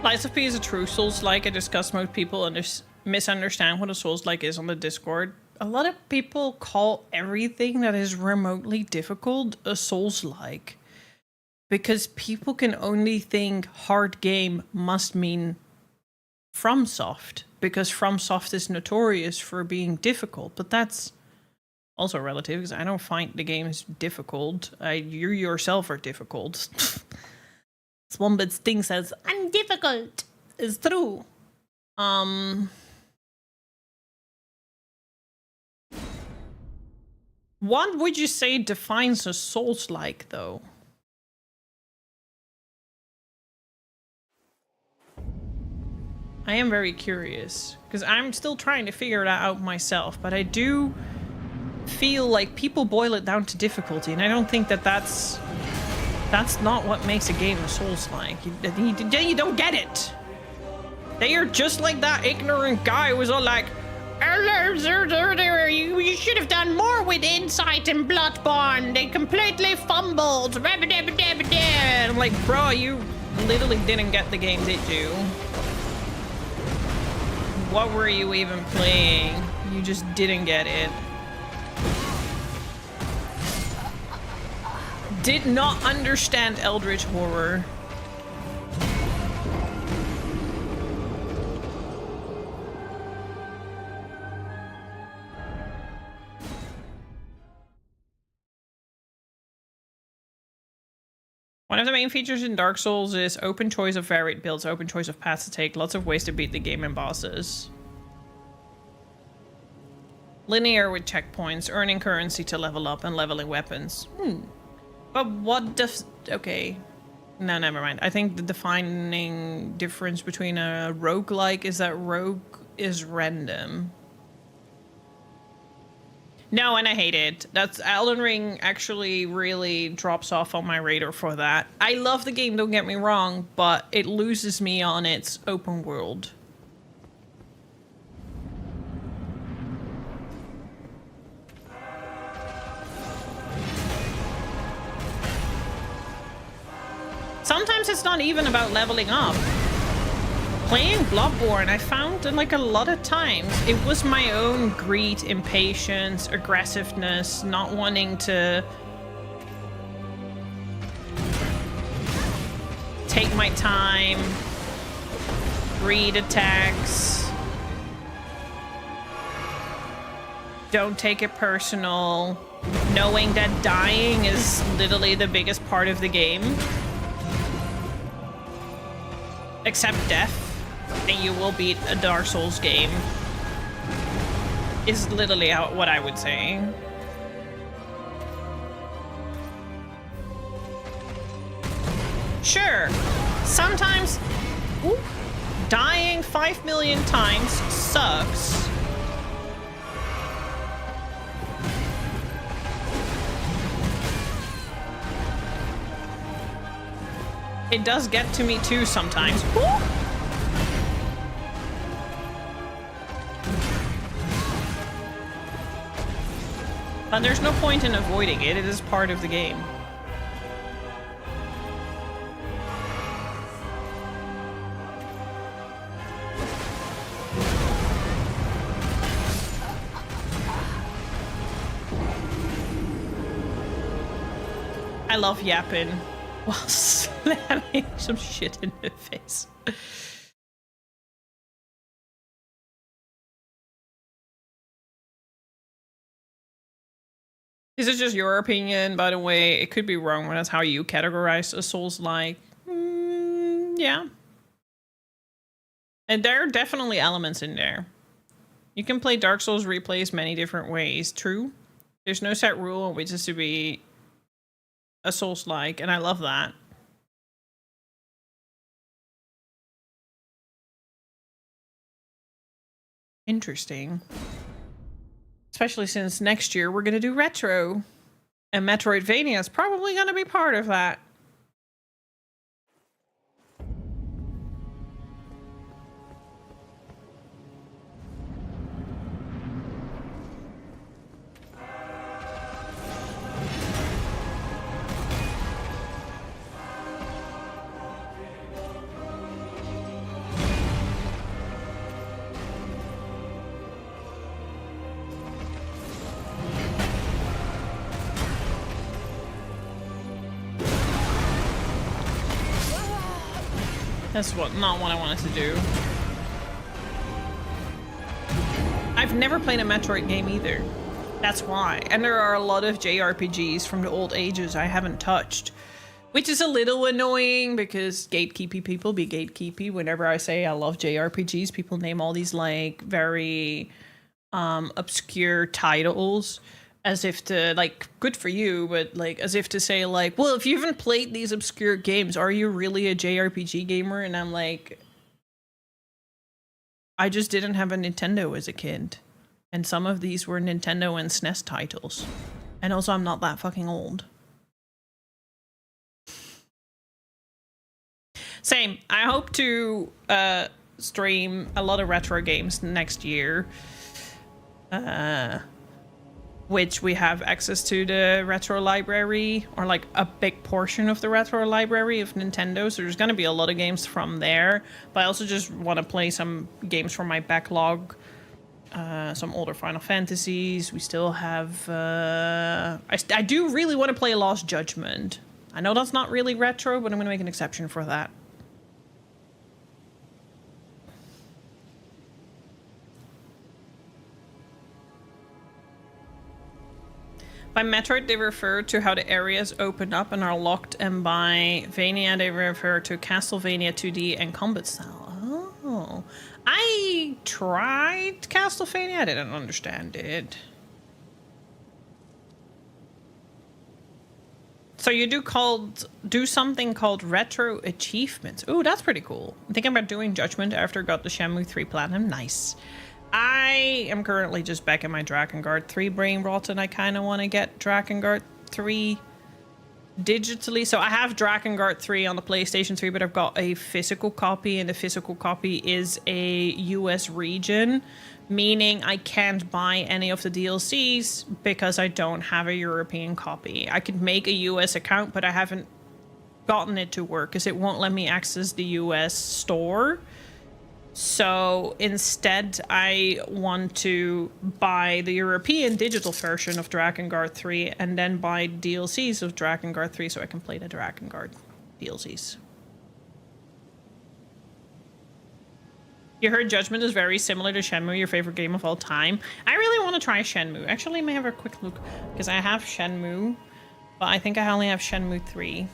Lies of P is a true Souls-like. I discuss most people misunderstand what a Souls-like is on the Discord. A lot of people call everything that is remotely difficult a Souls-like. Because people can only think hard game must mean FromSoft. Because FromSoft is notorious for being difficult. But that's also relative, because I don't find the games difficult. You yourself are difficult. It's one bit thing says, I'm difficult. It's true. What would you say defines a Souls-like, though? I am very curious, because I'm still trying to figure that out myself, but I do feel like people boil it down to difficulty, and I don't think that that's not what makes a game a Souls-like. You don't get it. They are just like that ignorant guy who was all like, you should have done more with Insight and Bloodborne. They completely fumbled. I'm like, bro, you literally didn't get the game, did you? What were you even playing? You just didn't get it. Did not understand Eldritch Horror. One of the main features in Dark Souls is open choice of varied builds, open choice of paths to take, lots of ways to beat the game and bosses. Linear with checkpoints, earning currency to level up, and leveling weapons. But what does... Okay. No, never mind. I think the defining difference between a roguelike is that rogue is random. No, and I hate it. That's Elden Ring actually really drops off on my radar for that. I love the game, don't get me wrong, but it loses me on its open world. Sometimes it's not even about leveling up. Playing Bloodborne, I found that like a lot of times it was my own greed, impatience, aggressiveness, not wanting to take my time, read attacks, don't take it personal, knowing that dying is literally the biggest part of the game. Except death, and you will beat a Dark Souls game, is literally what I would say. Sure, sometimes dying 5 million times sucks. It does get to me too sometimes. But there's no point in avoiding it. It is part of the game. I love yapping while slamming some shit in the face. This is just your opinion, by the way. It could be wrong, but that's how you categorize a Souls-like. Yeah. And there are definitely elements in there. You can play Dark Souls replays many different ways. True. There's no set rule on which is to be a Souls-like, and I love that. Interesting. Especially since next year we're going to do retro. And Metroidvania is probably going to be part of that. That's not what I wanted to do. I've never played a Metroid game either. That's why. And there are a lot of JRPGs from the old ages I haven't touched. Which is a little annoying because gatekeepy people be gatekeepy. Whenever I say I love JRPGs, people name all these like very obscure titles as if to like, good for you, but like as if to say like, well, if you haven't played these obscure games, are you really a JRPG gamer? And I'm like, I just didn't have a Nintendo as a kid. And some of these were Nintendo and SNES titles. And also I'm not that fucking old. Same. I hope to stream a lot of retro games next year. Which we have access to the retro library, or like a big portion of the retro library of Nintendo. So there's going to be a lot of games from there. But I also just want to play some games from my backlog. Some older Final Fantasies. We still have... I do really want to play Lost Judgment. I know that's not really retro, but I'm going to make an exception for that. By Metroid, they refer to how the areas open up and are locked, and by Vania, they refer to Castlevania 2D and combat style. Oh. I tried Castlevania, I didn't understand it. So you do something called retro achievements. Ooh, that's pretty cool. I'm thinking about doing Judgment after I got the Shenmue 3 Platinum. Nice. I am currently just back in my Drakengard 3 brain rot, and I kind of want to get Drakengard 3 digitally. So I have Drakengard 3 on the PlayStation 3, but I've got a physical copy, and the physical copy is a US region, meaning I can't buy any of the DLCs because I don't have a European copy. I could make a US account, but I haven't gotten it to work because it won't let me access the US store. So instead, I want to buy the European digital version of Drakengard 3 and then buy DLCs of Drakengard 3 so I can play the Drakengard DLCs. You heard Judgment is very similar to Shenmue, your favorite game of all time. I really want to try Shenmue. Actually, I may have a quick look because I have Shenmue, but I think I only have Shenmue 3.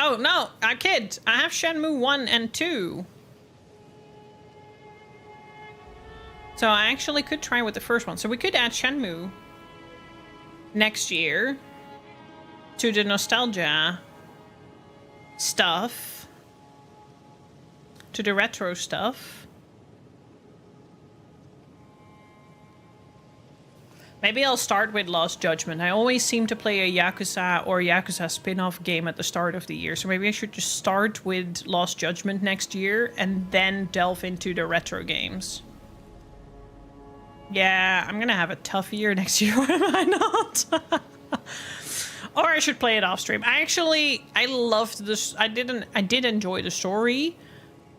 Oh, no, I kid. I have Shenmue 1 and 2. So I actually could try with the first one. So we could add Shenmue next year to the nostalgia stuff, to the retro stuff. Maybe I'll start with Lost Judgment. I always seem to play a Yakuza or Yakuza spin-off game at the start of the year. So maybe I should just start with Lost Judgment next year and then delve into the retro games. Yeah, I'm gonna have a tough year next year. Why am I not? Or I should play it off stream. I loved this. I did enjoy the story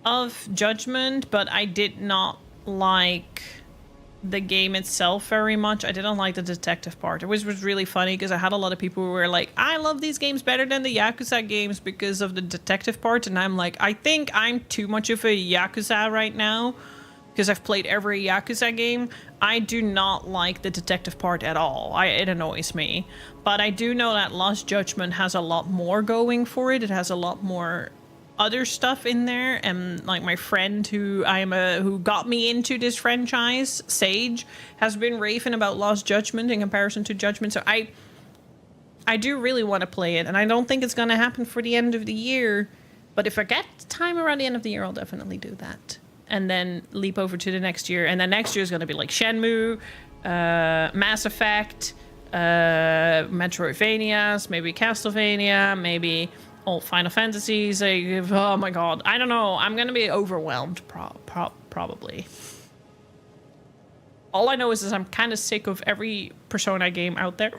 of Judgment, but I did not like the game itself very much. I didn't like the detective part. It was really funny because I had a lot of people who were like, I love these games better than the Yakuza games because of the detective part. And I'm like, I think I'm too much of a Yakuza right now because I've played every Yakuza game. I do not like the detective part at all. It annoys me. But I do know that Lost Judgment has a lot more going for it. It has a lot more other stuff in there, and like my friend who got me into this franchise, Sage, has been raving about Lost Judgment in comparison to Judgment. So I do really want to play it, and I don't think it's going to happen for the end of the year. But if I get time around the end of the year, I'll definitely do that, and then leap over to the next year. And then next year is going to be like Shenmue, Mass Effect, Metroidvanias, maybe Castlevania, maybe old Final Fantasies. Oh my god, I don't know. I'm gonna be overwhelmed probably. All I know is I'm kind of sick of every Persona game out there.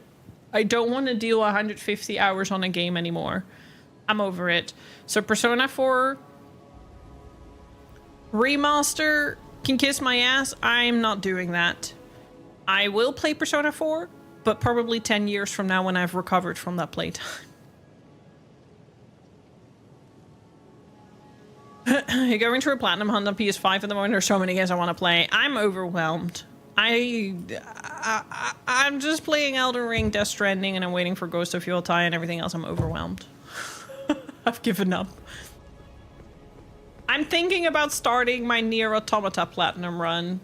I don't want to deal 150 hours on a game anymore. I'm over it. So Persona 4 Remaster can kiss my ass. I'm not doing that. I will play Persona 4, but probably 10 years from now when I've recovered from that playtime. You're going through a platinum hunt on PS5 at the moment. There's so many games I want to play. I'm overwhelmed. I'm just playing Elden Ring, Death Stranding, and I'm waiting for Ghost of Yotei and everything else. I'm overwhelmed. I've given up. I'm thinking about starting my Nier Automata platinum run.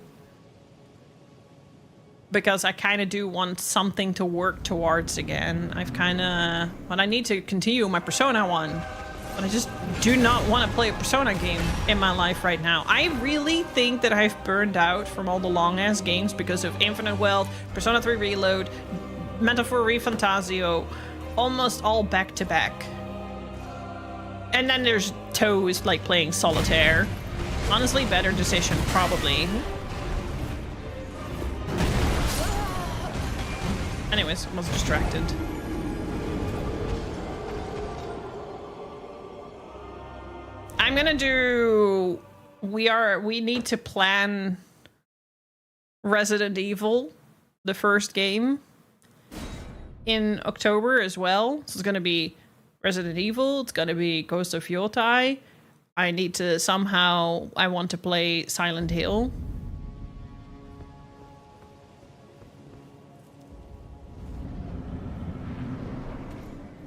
Because I kind of do want something to work towards again. But I need to continue my Persona 1. But I just do not want to play a Persona game in my life right now. I really think that I've burned out from all the long-ass games because of Infinite Wealth, Persona 3 Reload, Metaphor ReFantasio, almost all back-to-back. And then there's Toes, like playing Solitaire. Honestly, better decision, probably. Anyways, I was distracted. I'm gonna do... We need to plan Resident Evil, the first game, in October as well. So it's gonna be Resident Evil, it's gonna be Ghost of Yotei. I need to somehow... I want to play Silent Hill.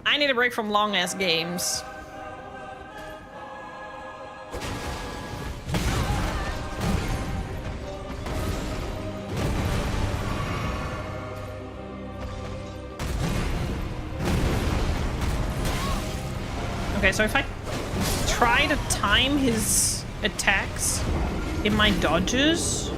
I need a break from long-ass games. Okay, so if I try to time his attacks in my dodges...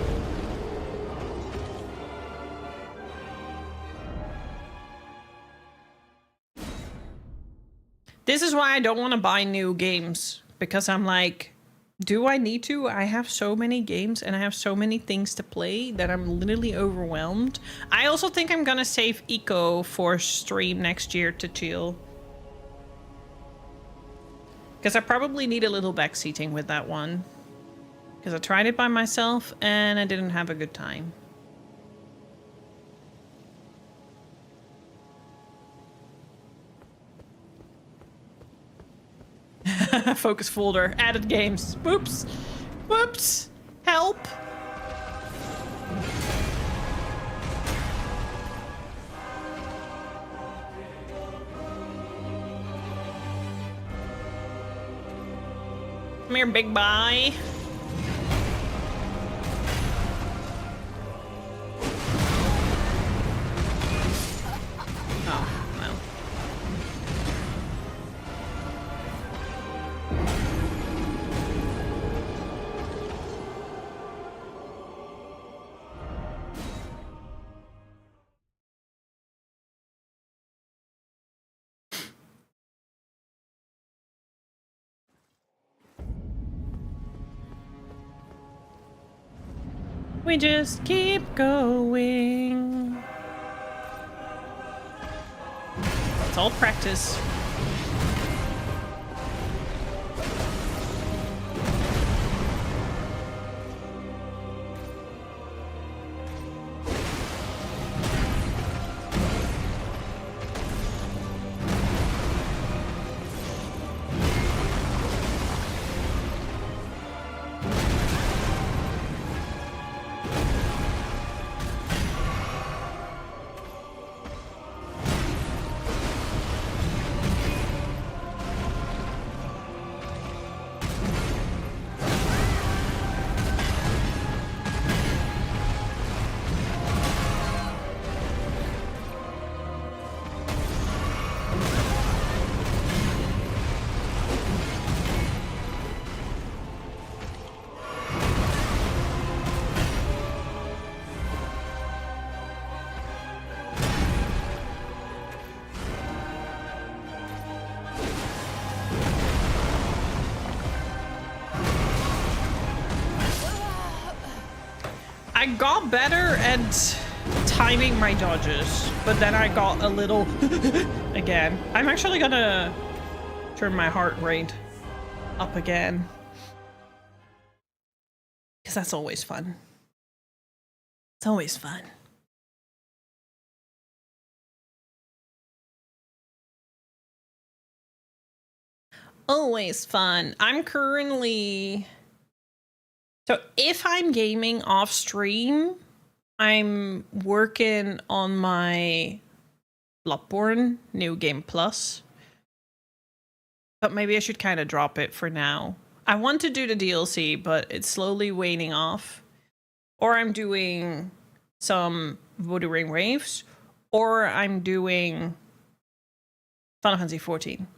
This is why I don't want to buy new games, because I'm like, do I need to? I have so many games and I have so many things to play that I'm literally overwhelmed. I also think I'm gonna save Eco for stream next year to chill. Because I probably need a little backseating with that one. Because I tried it by myself and I didn't have a good time. Focus folder, added games. Whoops. Whoops. Help. Come here, big boy. Oh, well. We just keep going. It's all practice. I got better at timing my dodges, but then I got a little again. I'm actually gonna turn my heart rate up again, because that's always fun. It's always fun. Always fun. I'm currently... So if I'm gaming off stream, I'm working on my Bloodborne New Game Plus. But maybe I should kind of drop it for now. I want to do the DLC, but it's slowly waning off. Or I'm doing some Voodoo Ring Waves, or I'm doing Final Fantasy 14.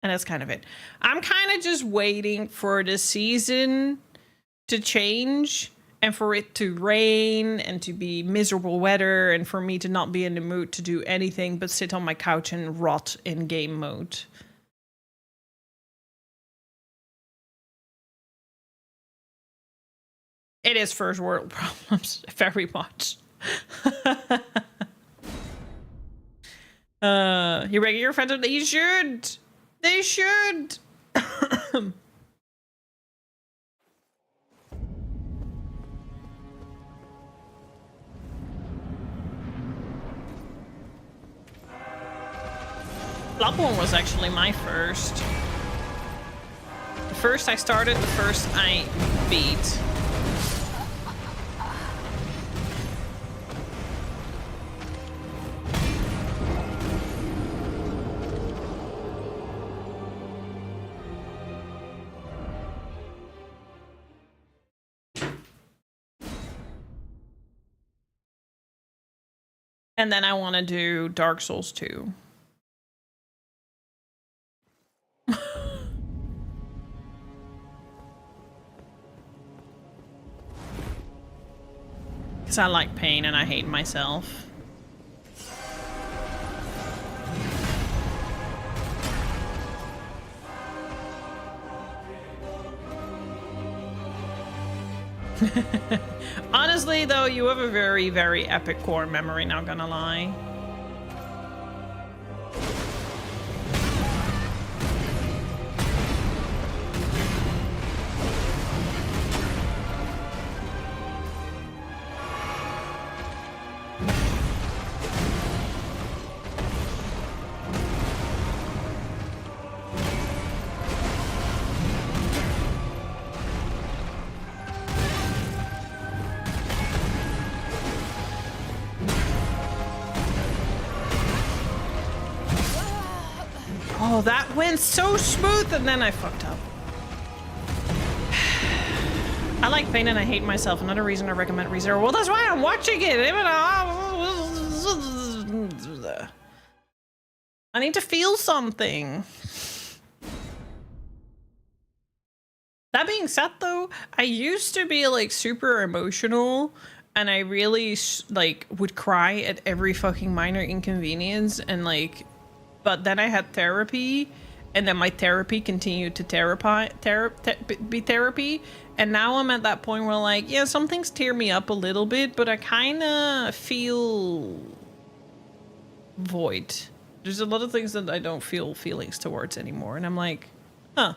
And that's kind of it. I'm kind of just waiting for the season to change and for it to rain and to be miserable weather and for me to not be in the mood to do anything but sit on my couch and rot in game mode. It is first world problems, very much. You regular friends, you should. They should. Bloodborne was actually my first. The first I started, the first I beat. And then I want to do Dark Souls 2. Because I like pain and I hate myself. Honestly, though, you have a very, very epic core memory, not gonna lie. Oh, that went so smooth, and then I fucked up. I like pain and I hate myself. Another reason I recommend ReZero. Well, that's why I'm watching it. I need to feel something. That being said, though, I used to be like super emotional, and I really like would cry at every fucking minor inconvenience, and like. But then I had therapy, and then my therapy continued to be therapy. And now I'm at that point where, like, yeah, some things tear me up a little bit, but I kind of feel void. There's a lot of things that I don't feel feelings towards anymore. And I'm like, huh.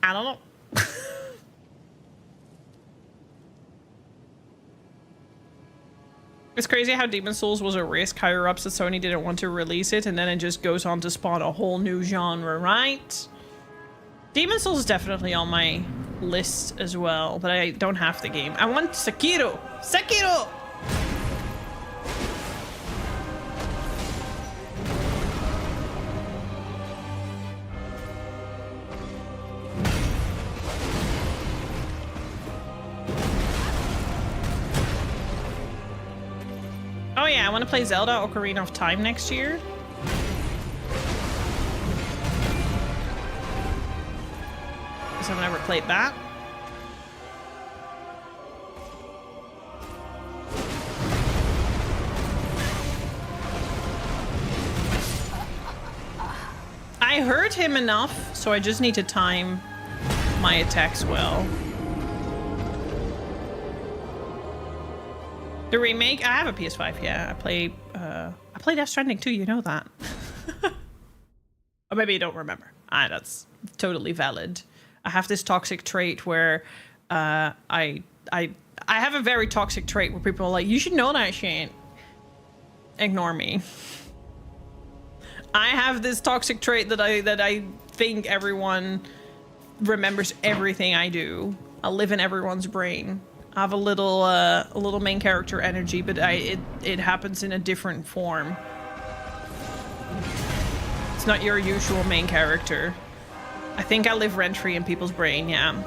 I don't know. It's crazy how Demon Souls was a risk. Higher ups at Sony didn't want to release it, and then it just goes on to spawn a whole new genre, right? Demon Souls is definitely on my list as well, but I don't have the game. I want Sekiro! Sekiro! Oh yeah, I want to play Zelda Ocarina of Time next year. Because I've never played that. I heard him enough, so I just need to time my attacks well. The remake, I have a PS5, yeah. I play Death Stranding too, you know that. Or maybe you don't remember. That's totally valid. I have this toxic trait where I have a very toxic trait where people are like, you should know that shit. ignore me. I have this toxic trait that I think everyone remembers everything I do. I live in everyone's brain. I have a little main character energy, but it happens in a different form. It's not your usual main character. I think I live rent-free in people's brain, yeah.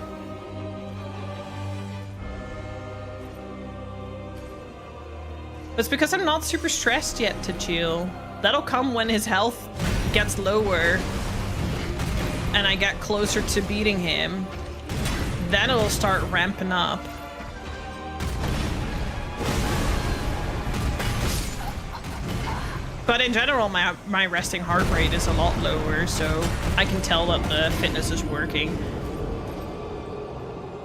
It's because I'm not super stressed yet to chill. That'll come when his health gets lower and I get closer to beating him. Then it'll start ramping up. But in general, my resting heart rate is a lot lower, so I can tell that the fitness is working.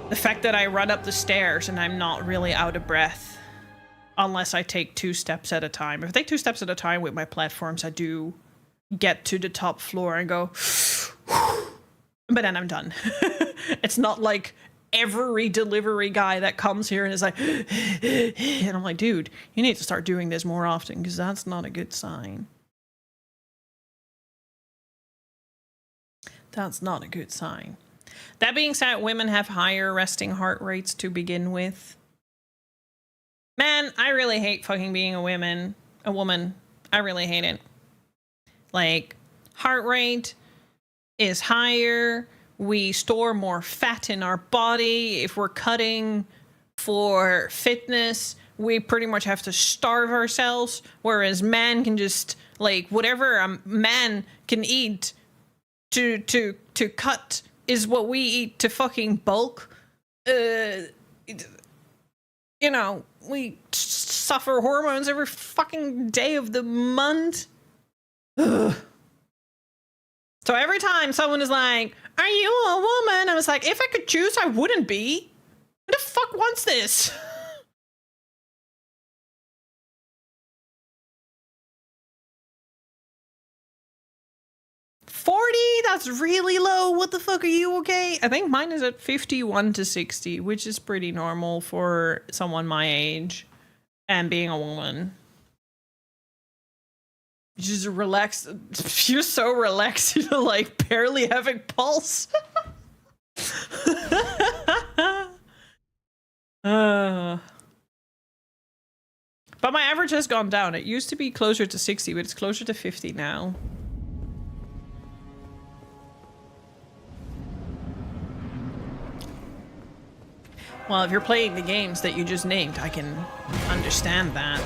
The fact that I run up the stairs and I'm not really out of breath, unless I take 2 steps at a time. If I take 2 steps at a time with my platforms, I do get to the top floor and go, but then I'm done. It's not like every delivery guy that comes here and is like, and I'm like, dude, you need to start doing this more often because that's not a good sign. That's not a good sign. That being said, women have higher resting heart rates to begin with. Man, I really hate fucking being a woman. I really hate it. Like, heart rate is higher. We store more fat in our body. If we're cutting for fitness, we pretty much have to starve ourselves. Whereas men can just, like, whatever a man can eat to cut is what we eat to fucking bulk. You know, we suffer hormones every fucking day of the month. Ugh. So every time someone is like, are you a woman? I was like, if I could choose, I wouldn't be. Who the fuck wants this? 40? That's really low. What the fuck, are you okay? I think mine is at 51 to 60, which is pretty normal for someone my age and being a woman. Just relax. You're so relaxed, you know, like barely having pulse. But my average has gone down. It used to be closer to 60, but it's closer to 50 now. Well, if you're playing the games that you just named, I can understand that.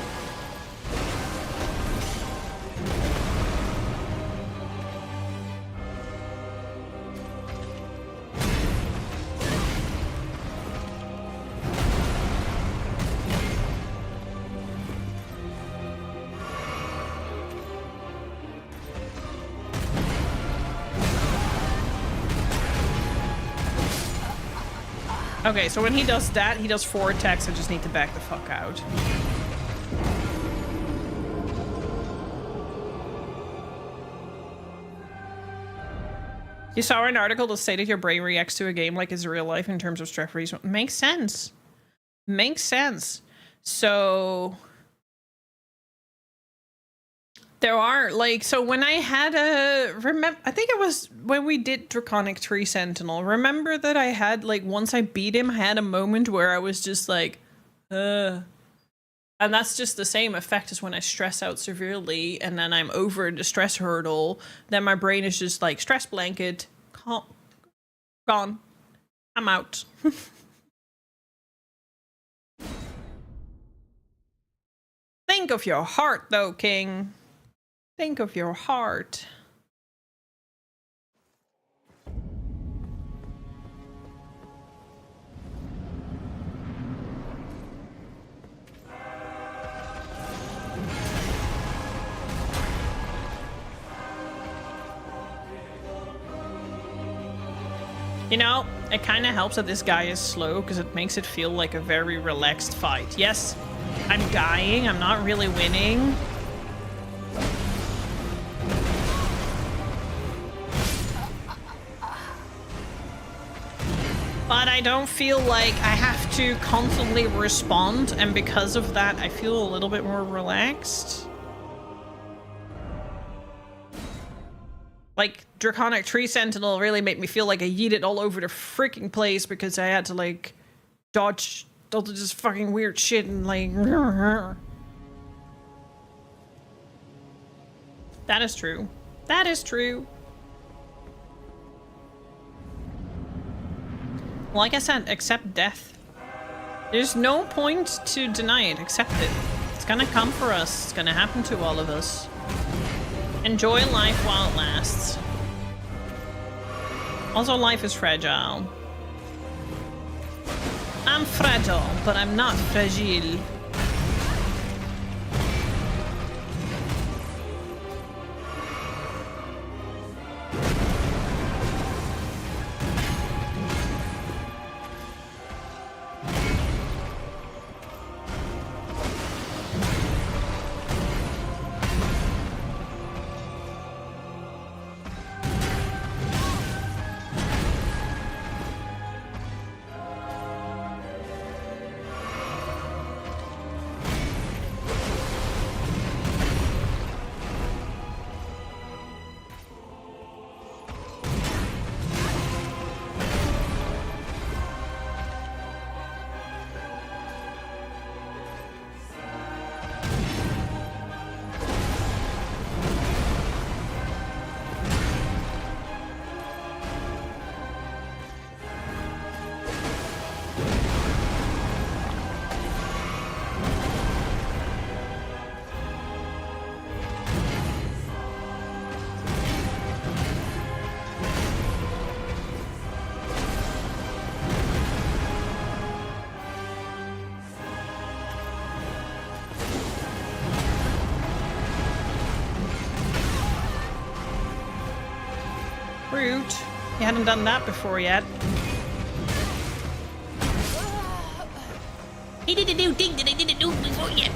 Okay, so when he does that, he does 4 attacks. I just need to back the fuck out. You saw an article that stated your brain reacts to a game like it's real life in terms of stress response. Makes sense. Makes sense. So there are, like, so when I had a, I think it was when we did Draconic Tree Sentinel. Remember that I had, like, once I beat him, I had a moment where I was just like, And that's just the same effect as when I stress out severely and then I'm over the stress hurdle. Then my brain is just like, stress blanket, gone. I'm out. Think of your heart, though, King. Think of your heart. You know, it kind of helps that this guy is slow because it makes it feel like a very relaxed fight. Yes, I'm dying. I'm not really winning. But I don't feel like I have to constantly respond, and because of that, I feel a little bit more relaxed. Like, Draconic Tree Sentinel really made me feel like I yeeted all over the freaking place because I had to, like, dodge all this fucking weird shit and, like... That is true. That is true. Like I said, accept death. There's no point to deny it. Accept it. It's gonna come for us. It's gonna happen to all of us. Enjoy life while it lasts. Also, life is fragile. I'm fragile, but I'm not fragile. Rude. You hadn't done that before yet. He did a new thing that I didn't do before yet.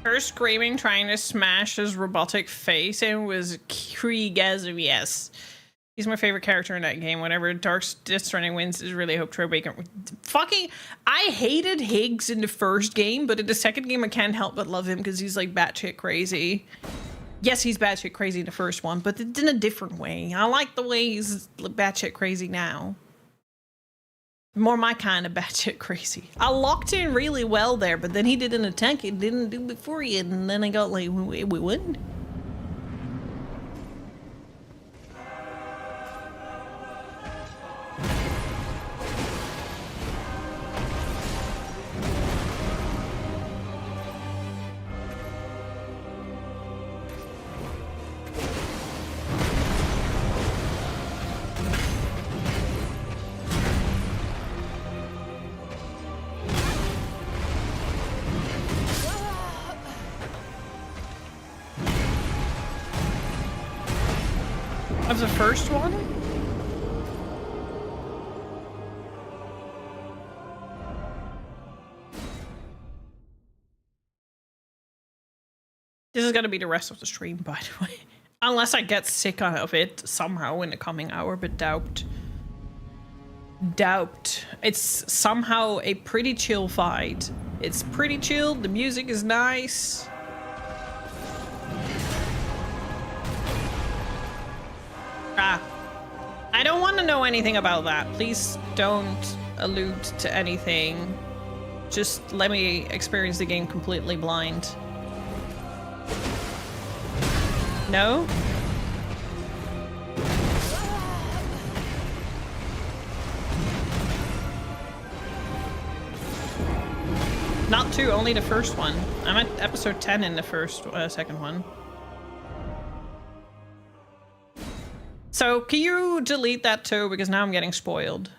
Her screaming, trying to smash his robotic face, and was Kriegazm, yes. He's my favorite character in that game. Whenever Dark Death Stranding wins, is really hope Troy Baker. Fucking, I hated Higgs in the first game, but in the second game, I can't help but love him because he's like batshit crazy. Yes, he's batshit crazy in the first one, but in a different way. I like the way he's batshit crazy now. More my kind of batshit crazy. I locked in really well there, but then he did an attack it didn't do before yet, and then I got like, wait, what? Of the first one? This is gonna be the rest of the stream, by the way. Unless I get sick of it somehow in the coming hour, but doubt. Doubt. It's somehow a pretty chill fight. It's pretty chill, the music is nice. I don't want to know anything about that. Please don't allude to anything. Just let me experience the game completely blind. No? Not two, only the first one. I'm at episode 10 in the second one. So, can you delete that too? Because now I'm getting spoiled.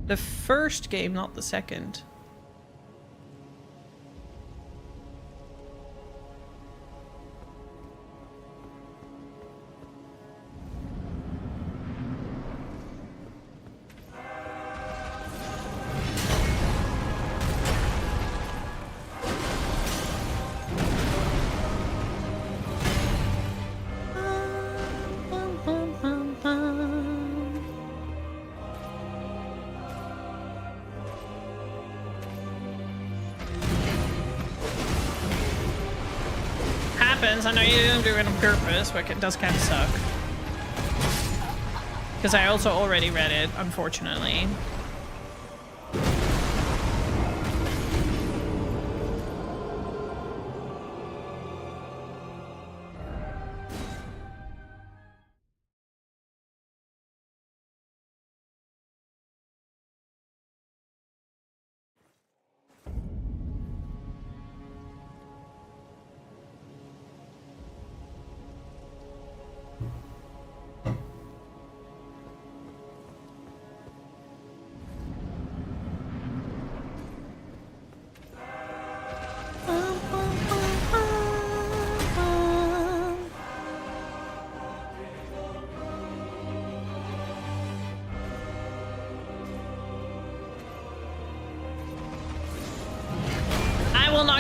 The first game, not the second. happens. I know you didn't do it on purpose, but it does kind of suck. Because I also already read it, unfortunately.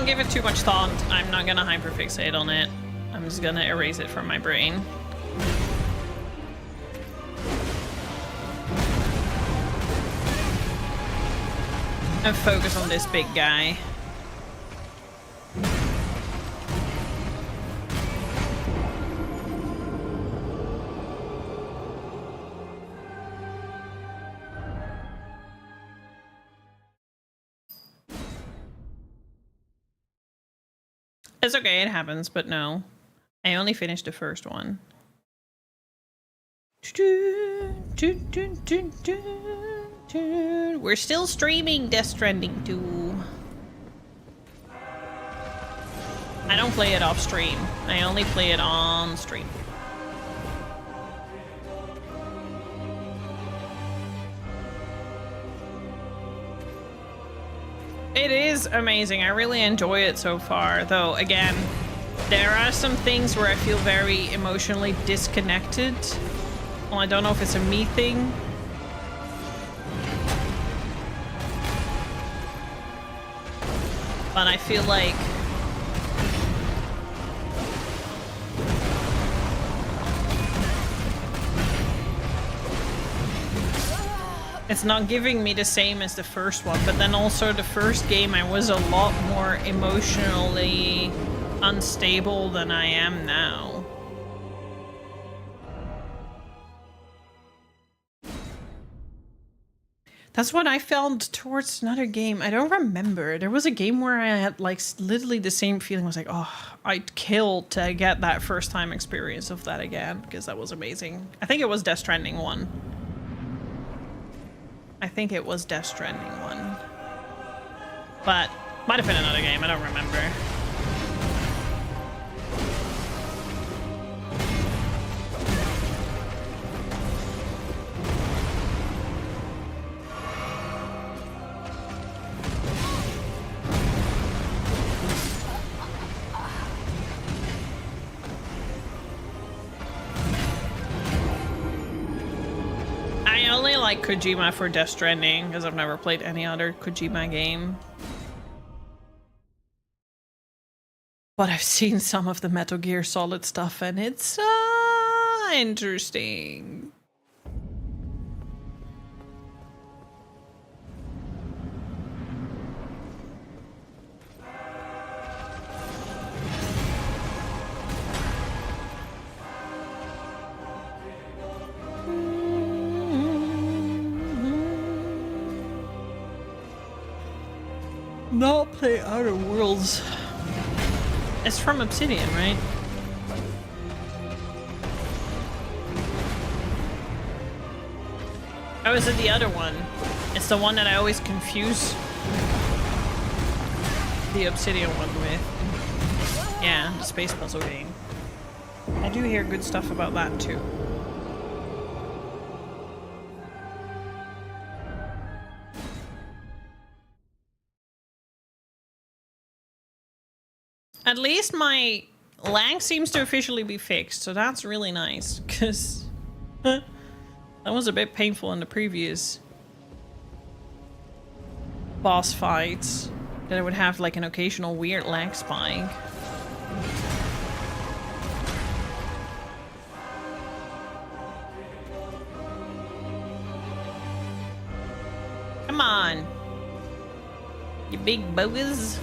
Give it too much thought. I'm not gonna hyperfixate on it. I'm just gonna erase it from my brain. And focus on this big guy. It's okay, it happens, but no. I only finished the first one. We're still streaming Death Stranding 2. I don't play it off stream. I only play it on stream. It is amazing. I really enjoy it so far, though again, there are some things where I feel very emotionally disconnected. Well, I don't know if it's a me thing. But I feel like it's not giving me the same as the first one, but then also the first game I was a lot more emotionally unstable than I am now. That's what I felt towards another game. I don't remember. There was a game where I had like literally the same feeling. I was like, oh, I'd kill to get that first time experience of that again, because that was amazing. I think it was Death Stranding 1. I think it was Death Stranding 1. But might have been another game, I don't remember. Like Kojima for Death Stranding, because I've never played any other Kojima game. But I've seen some of the Metal Gear Solid stuff and it's interesting. Not play Outer Worlds. It's from Obsidian, right? Oh, is it the other one? It's the one that I always confuse the Obsidian one with. Yeah, the space puzzle game. I do hear good stuff about that too. At least my lag seems to officially be fixed, so that's really nice, because that was a bit painful in the previous boss fights, that I would have like an occasional weird lag spike. Come on, you big boogers.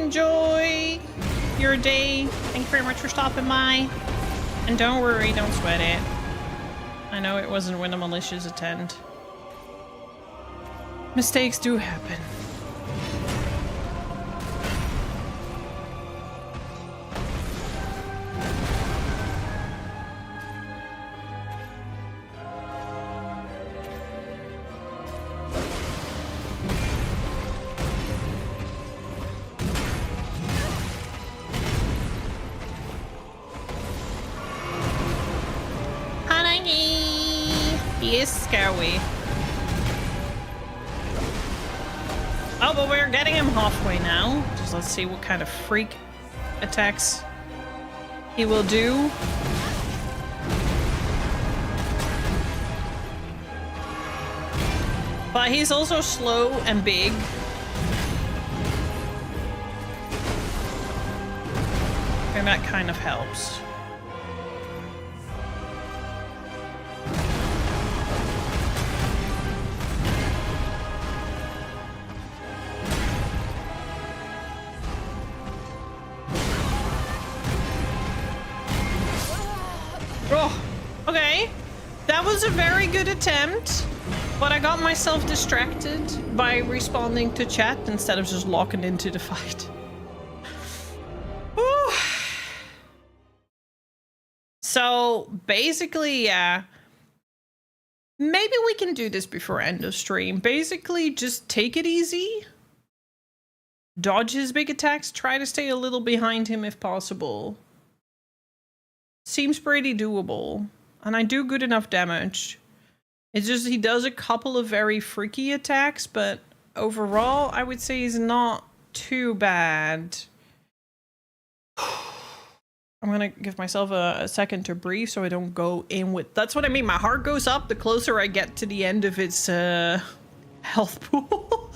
enjoy your day. Thank you very much for stopping by. And don't worry, don't sweat it. I know it wasn't with a malicious intent. Mistakes do happen. He is scary. Oh, but we're getting him halfway now. Just let's see what kind of freak attacks he will do. But he's also slow and big. And that kind of helps. Oh, okay. That was a very good attempt, but I got myself distracted by responding to chat instead of just locking into the fight. Whew. So basically, yeah. Maybe we can do this before end of stream. Basically, just take it easy. Dodge his big attacks. Try to stay a little behind him if possible. Seems pretty doable. And I do good enough damage. It's just he does a couple of very freaky attacks, but overall, I would say he's not too bad. I'm gonna give myself a second to breathe so I don't go in with... That's what I mean. My heart goes up the closer I get to the end of its health pool.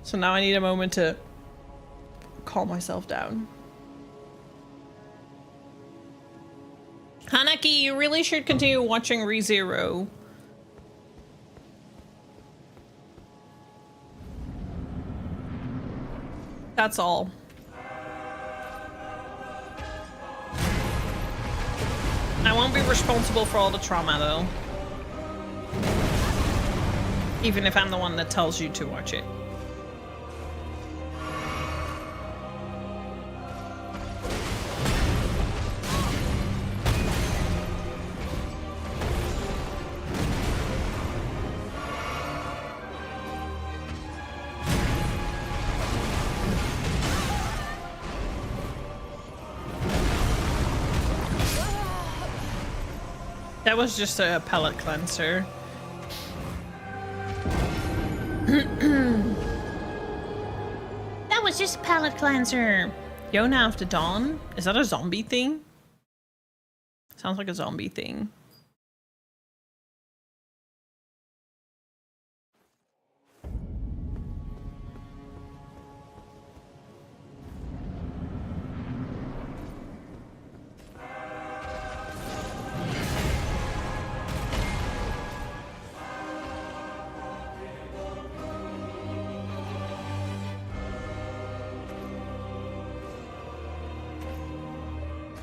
So now I need a moment to calm myself down. Hanaki, you really should continue watching ReZero. That's all. I won't be responsible for all the trauma, though. Even if I'm the one that tells you to watch it. That was just a palate cleanser. That was just a palate cleanser. Yona After Dawn? Is that a zombie thing? Sounds like a zombie thing.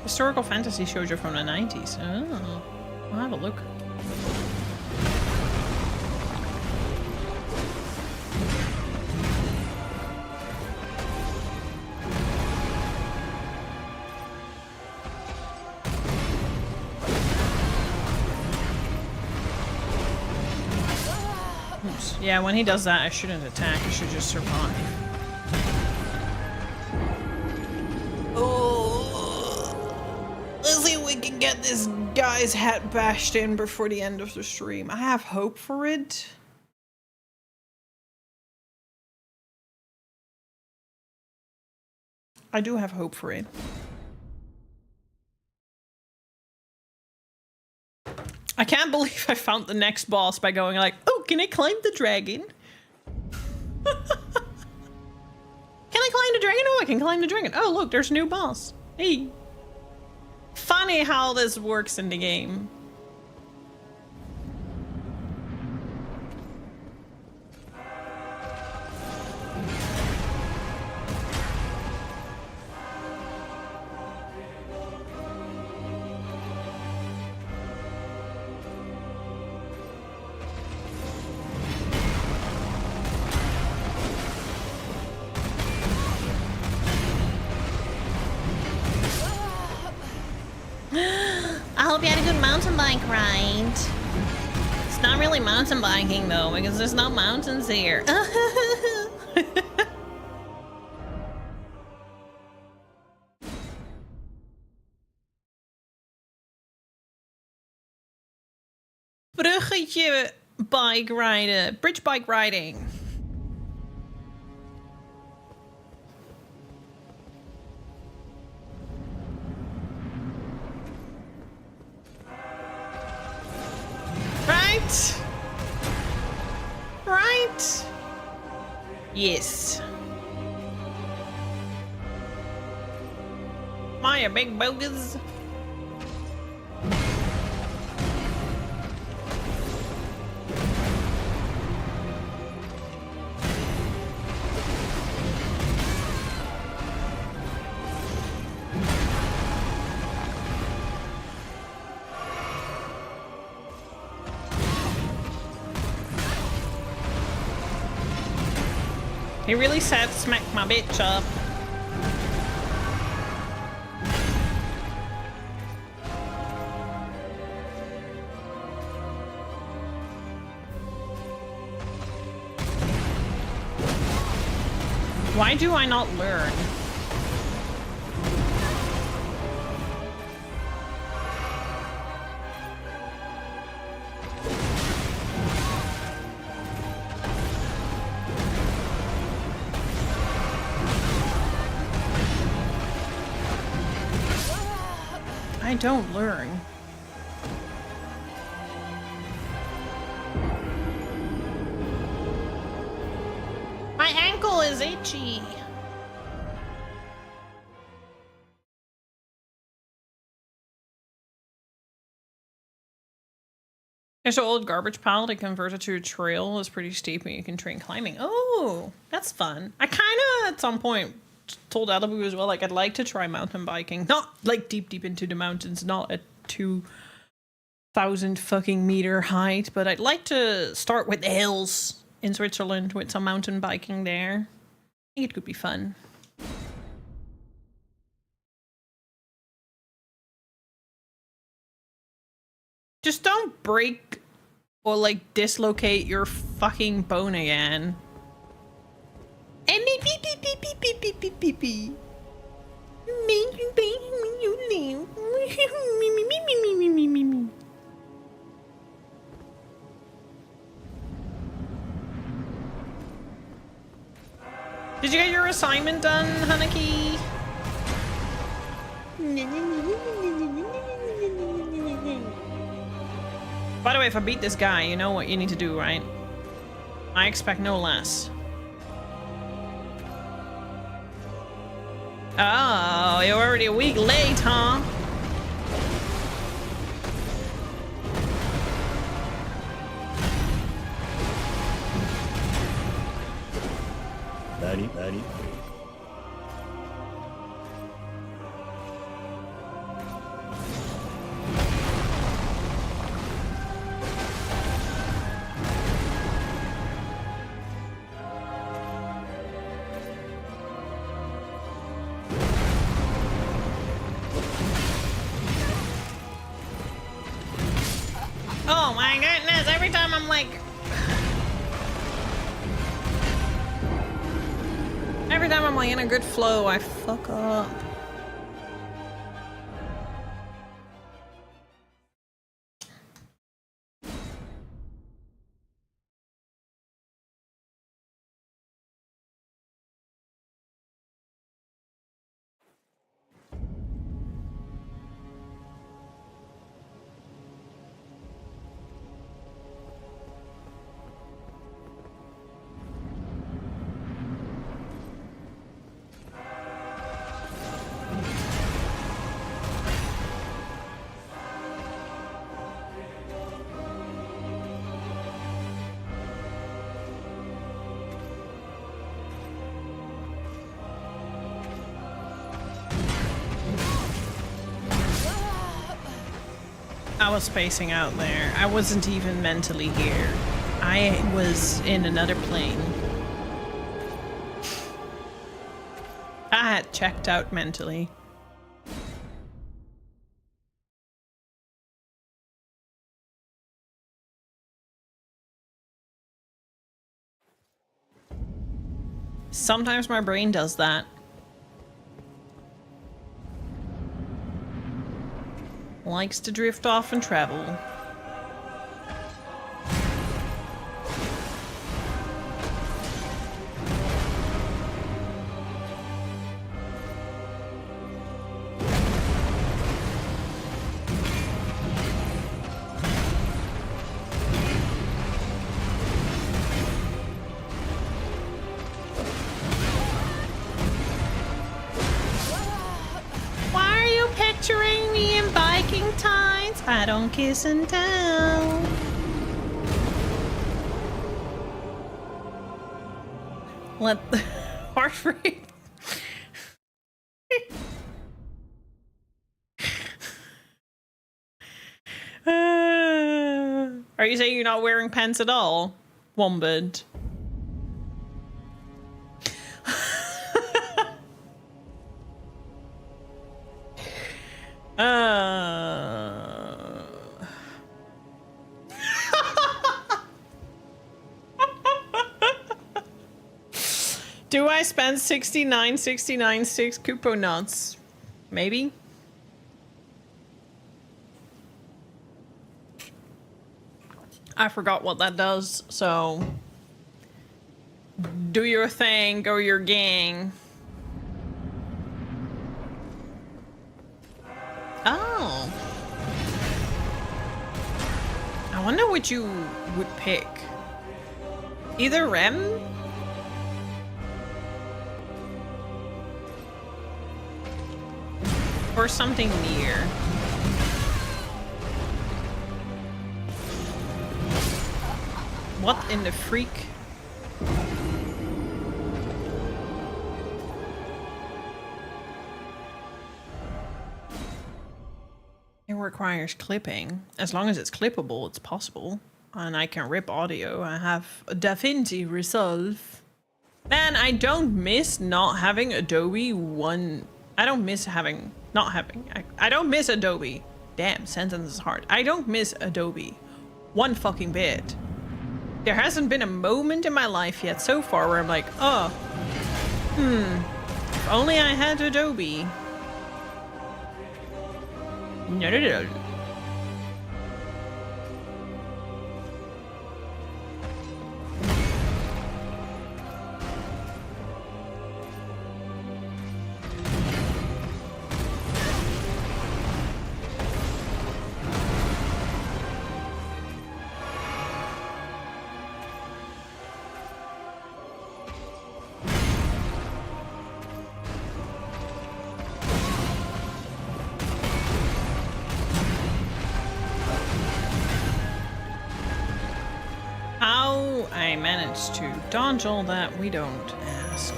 Historical fantasy shows you from the 90s. Oh, I'll have a look. Oops. Yeah, when he does that, I shouldn't attack. I should just survive. Let's see if we can get this guy's hat bashed in before the end of the stream. I have hope for it. I do have hope for it. I can't believe I found the next boss by going like, oh, can I climb the dragon? Can I climb the dragon? Oh, I can climb the dragon. Oh, look, there's a new boss. Hey. Funny how this works in the game. I hope you had a good mountain bike ride. It's not really mountain biking though, because there's no mountains here. Bruggetje bike rijden. Bridge bike riding. Right? Right? Yes. My big bogus. He really said smack my bitch up. Why do I not learn? I don't learn. My ankle is itchy. There's an old garbage pile that converted to a trail. It's pretty steep and you can train climbing. Oh, that's fun. I kind of at some point told Alibu as well, like I'd like to try mountain biking. Not like deep into the mountains, not at 2,000 fucking meter height, but I'd like to start with the hills in Switzerland with some mountain biking there. I think it could be fun. Just don't break or like dislocate your fucking bone again. And me beep beep beep beep beep beep beep beep beep. Did you get your assignment done, Hanaki? By the way, if I beat this guy, you know what you need to do, right? I expect no less. Oh, you're already a week late, huh? Daddy. Oh my goodness, every time I'm like... Every time I'm like in a good flow, I fuck up. I was spacing out there. I wasn't even mentally here. I was in another plane. I had checked out mentally. Sometimes my brain does that. Likes to drift off and travel. Picturing me in biking tights. I don't kiss and tell. Let the heart rate. Are you saying you're not wearing pants at all, Wombat? Do I spend 69.6 coupon nuts? Maybe. I forgot what that does, so do your thing, go your gang. Oh. I wonder what you would pick. Either Rem? Or something near. What in the freak? It requires clipping. As long as it's clippable, it's possible. And I can rip audio. I have DaVinci Resolve. Man, I don't miss not having Adobe One. I don't miss having, not having. I don't miss Adobe. Damn, sentence is hard. I don't miss Adobe one fucking bit. There hasn't been a moment in my life yet so far where I'm like, oh, if only I had Adobe. No. How I managed to dodge all that, we don't ask.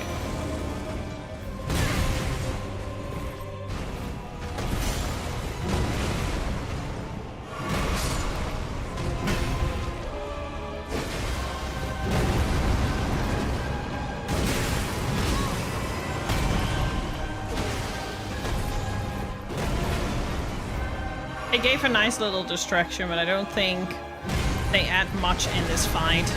It gave a nice little distraction, but I don't think they add much in this fight.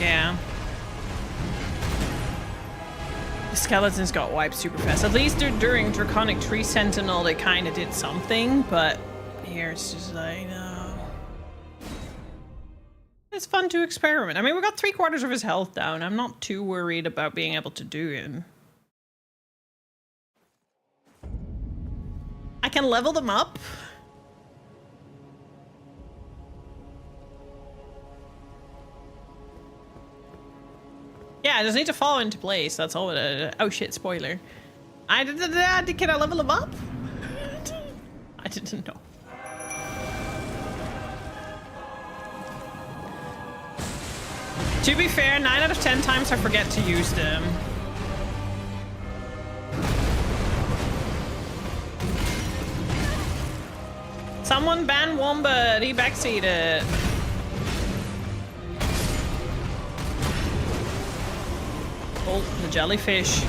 Yeah. The skeletons got wiped super fast. At least during Draconic Tree Sentinel they kind of did something, but here it's just like, no. It's fun to experiment. I mean, we got 3/4 of his health down. I'm not too worried about being able to do him. I can level them up. Yeah, I just need to fall into place. That's all it. Oh shit, spoiler. Can I level them up? I didn't know. To be fair, 9 out of 10 times I forget to use them. Someone ban Wombat, he backseated. careful. The jellyfish.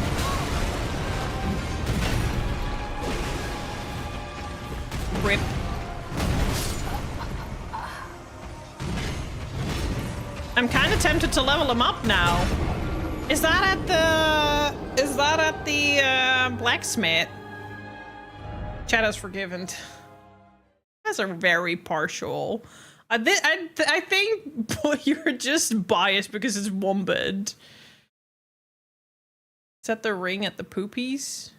Rip. I'm kind of tempted to level him up now. Is that at the blacksmith? Shadow's forgiven. That's a very partial. I think you're just biased because it's Wombat. Is that the ring at the poopies?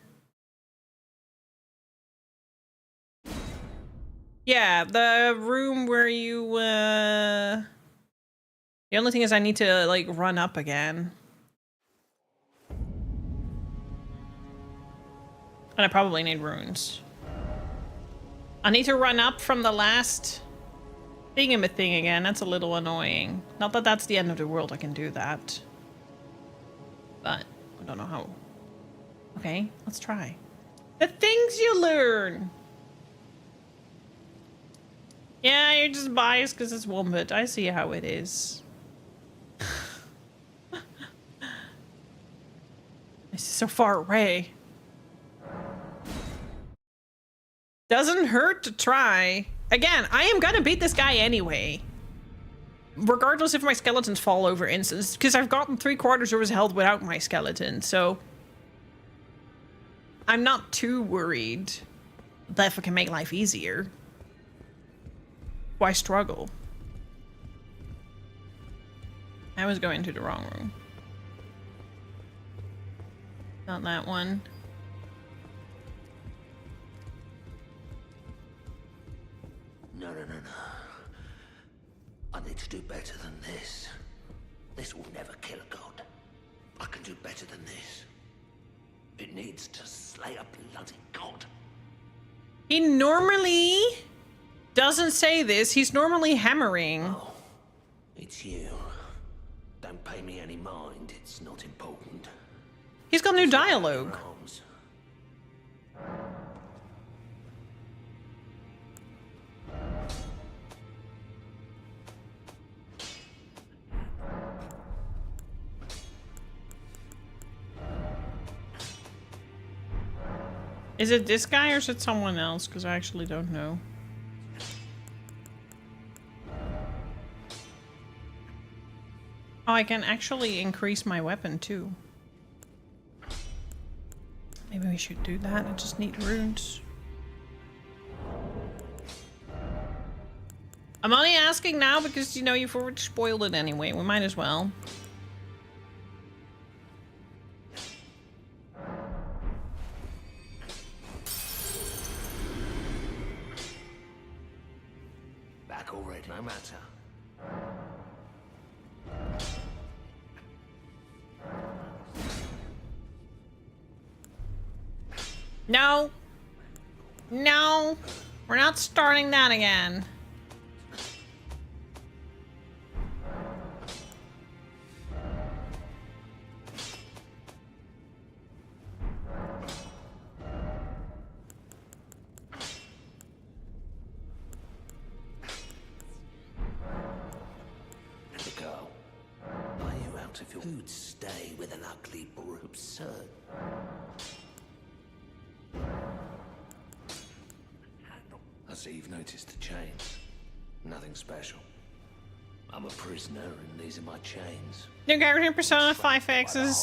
Yeah, the room where you, the only thing is I need to, like, run up again. And I probably need runes. I need to run up from the last thing again. That's a little annoying. Not that that's the end of the world, I can do that. But, I don't know how. Okay, let's try. The things you learn! Yeah, you're just biased because it's Wombat. I see how it is. This is so far away. Doesn't hurt to try. Again, I am gonna beat this guy anyway. Regardless if my skeletons fall over instance, because I've gotten 3/4 of his health without my skeleton, so I'm not too worried that if I can make life easier. Why struggle? I was going to the wrong room. Not that one. No. I need to do better than this. This will never kill a god. I can do better than this. It needs to slay a bloody god. He normally doesn't say this. He's normally hammering. Oh, it's you. Don't pay me any mind. It's not important. He's got new dialogue. Is it this guy or is it someone else? Because I actually don't know. Oh, I can actually increase my weapon too. Maybe we should do that. I just need runes. I'm only asking now because, you know, you've already spoiled it anyway. We might as well. Back already, no matter. No. No. We're not starting that again. Girl, are you out of your... Who'd stay with an ugly boy absurd? I see you've noticed the chains. Nothing special. I'm a prisoner and these are my chains. New character in Persona 5X is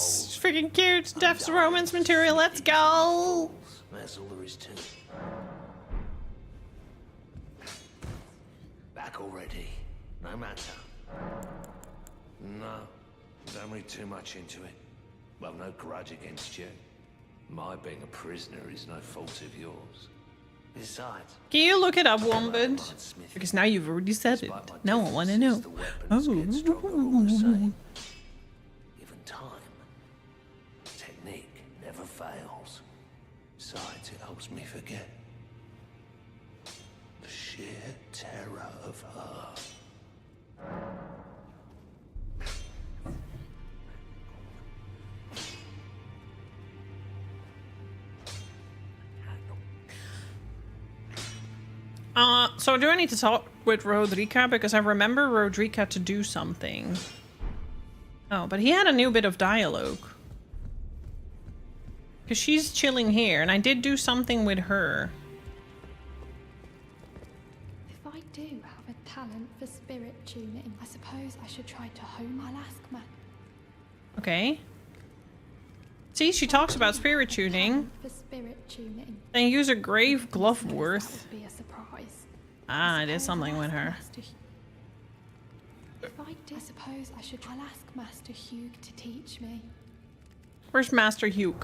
freaking cute. Death's romance material. Let's go. That's all there is to it. Back already. No matter. No. Don't read too much into it. Well, no grudge against you. My being a prisoner is no fault of yours. Besides, can you look it up, Wombat? Because now you've already said it. Now I want to know. Oh. Even time, technique never fails. Besides, it helps me forget the sheer terror of her. So do I need to talk with Rodrika? Because I remember Rodrika to do something. Oh, but he had a new bit of dialogue. Because she's chilling here, and I did do something with her. If I do have a talent for spirit tuning, I suppose I should try to hone my Laskma. Okay. See, she talks about spirit tuning. For spirit tuning. And use a grave glove That worth. would be a surprise. Ah, I did something with her. If I did, I suppose I'll ask Master Hugh to teach me. Where's Master Hugh?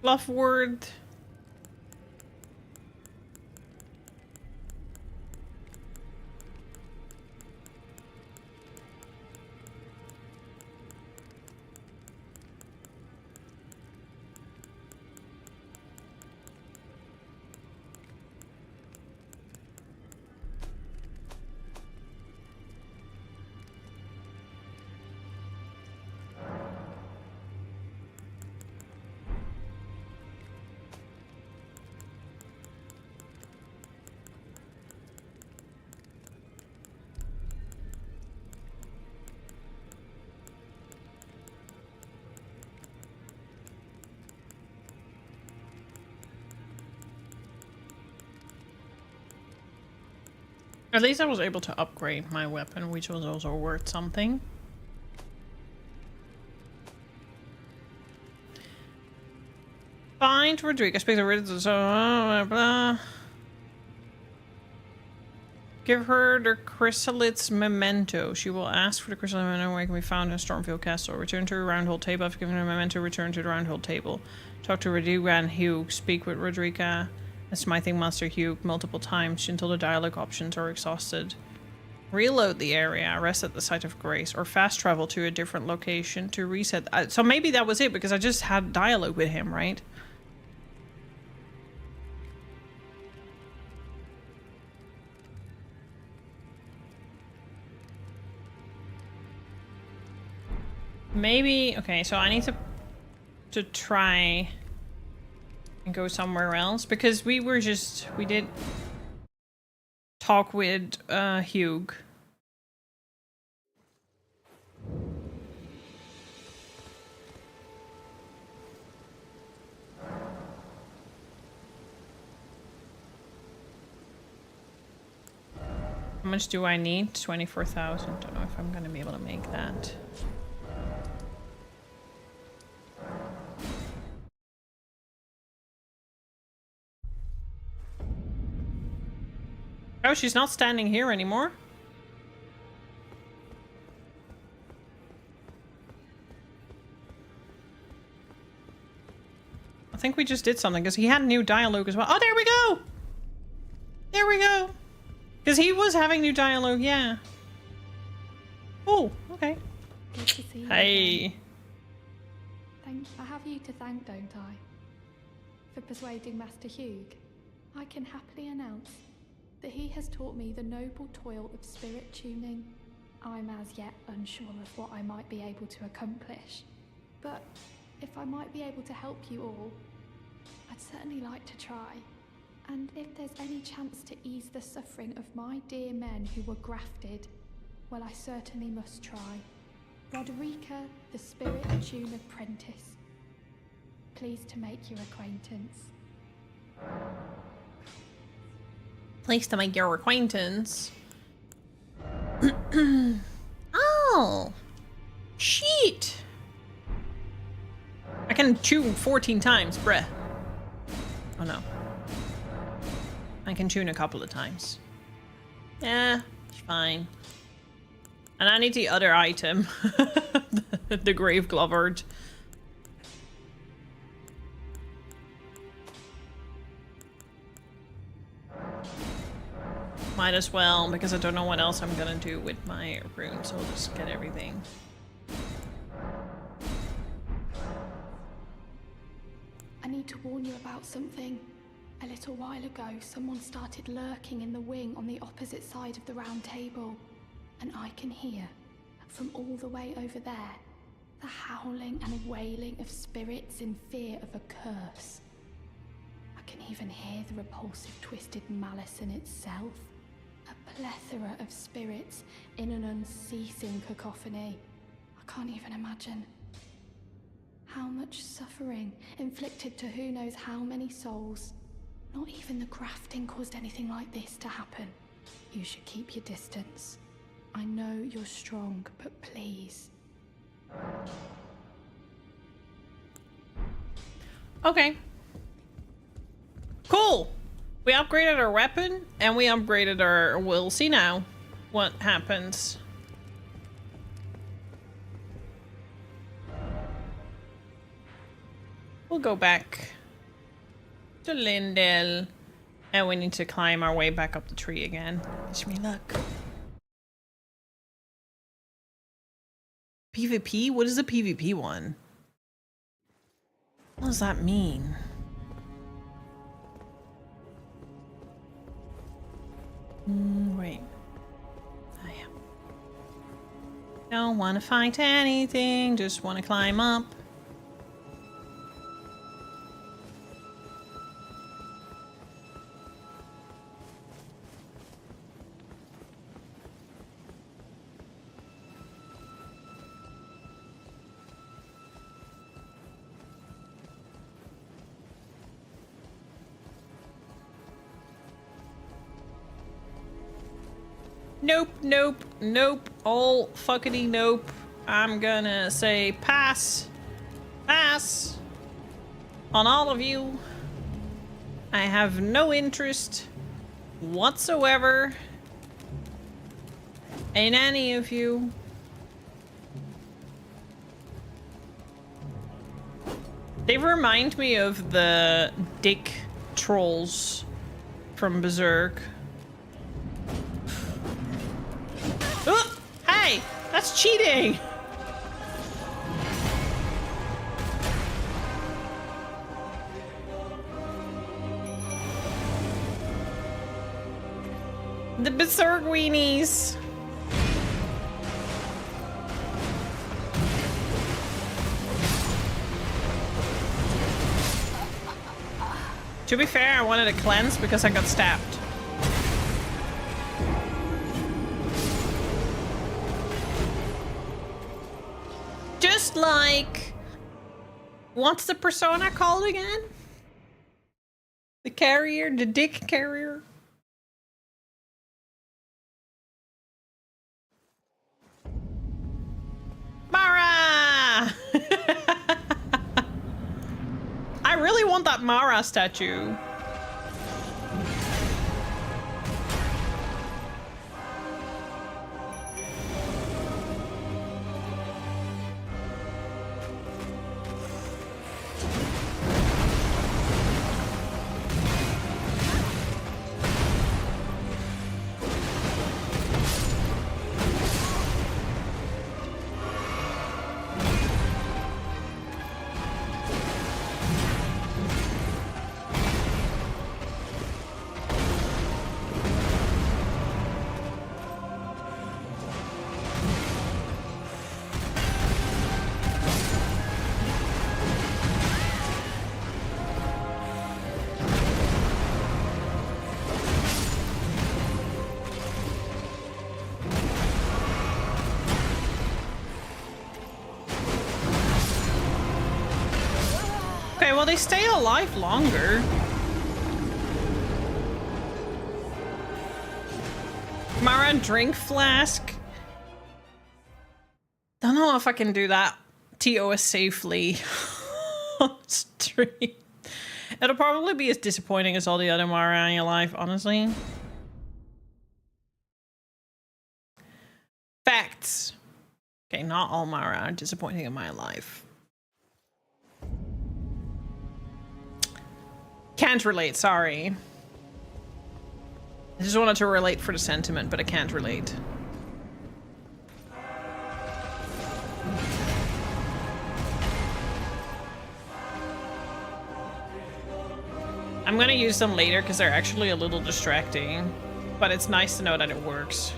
Glove word. At least I was able to upgrade my weapon, which was also worth something. Find Rodriguez, speak to Rid, so blah, blah. Give her the chrysolite's memento. She will ask for the chrysolite memento where it can be found in Stormfield Castle. Return to the Roundhold table. After giving her a memento, return to the Roundhold table. Talk to Rodriga and Hugh. Speak with Rodriga and smithing Master Hugh multiple times until the dialogue options are exhausted. Reload the area, rest at the site of grace, or fast travel to a different location to reset. So maybe that was it, because I just had dialogue with him, right? Maybe, okay, so I need to try and go somewhere else, because we did talk with Hugh. How much do I need? 24,000. Don't know if I'm gonna be able to make that. Oh, she's not standing here anymore. I think we just did something, because he had new dialogue as well. Oh, there we go! There we go! Because he was having new dialogue, yeah. Oh, okay. Good to see you. Hey. I have you to thank, don't I? For persuading Master Hugh. I can happily announce that he has taught me the noble toil of spirit tuning. I'm as yet unsure of what I might be able to accomplish, but if I might be able to help you all, I'd certainly like to try. And if there's any chance to ease the suffering of my dear men who were grafted, well, I certainly must try. Roderica, the Spirit Tune Apprentice. Pleased to make your acquaintance. Pleased to make your acquaintance. Oh! Shit! I can tune 14 times, bruh. Oh no. I can tune a couple of times. Yeah, it's fine. And I need the other item. the grave glovard. Might as well, because I don't know what else I'm gonna do with my runes, so I'll just get everything. I need to warn you about something. A little while ago, someone started lurking in the wing on the opposite side of the round table. And I can hear, from all the way over there, the howling and wailing of spirits in fear of a curse. even hear the repulsive, twisted malice in itself. A plethora of spirits in an unceasing cacophony. I can't even imagine. How much suffering inflicted to who knows how many souls. Not even the grafting caused anything like this to happen. You should keep your distance. I know you're strong, but please. Okay. Cool. We upgraded our weapon and we upgraded our... We'll see now what happens. We'll go back to Leyndell and we need to climb our way back up the tree again. Wish me luck. PvP? What is the PvP one? What does that mean? Wait. Oh, yeah. Don't want to fight anything, just want to climb up. Nope, nope, nope. All fuckity nope. I'm gonna say pass. Pass. On all of you. I have no interest whatsoever in any of you. They remind me of the dick trolls from Berserk. Oh, hey, that's cheating. The Berserk weenies. To be fair, I wanted to cleanse because I got stabbed. Just like... What's the persona called again? The carrier? The dick carrier? Mara! I really want that Mara statue. Okay, well, they stay alive longer. Mara drink flask. Don't know if I can do that TOS safely on stream. It'll probably be as disappointing as all the other Mara in your life, honestly. Facts. Okay, not all Mara are disappointing in my life. Can't relate, sorry. I just wanted to relate for the sentiment, but I can't relate. I'm gonna use them later because they're actually a little distracting, but it's nice to know that it works.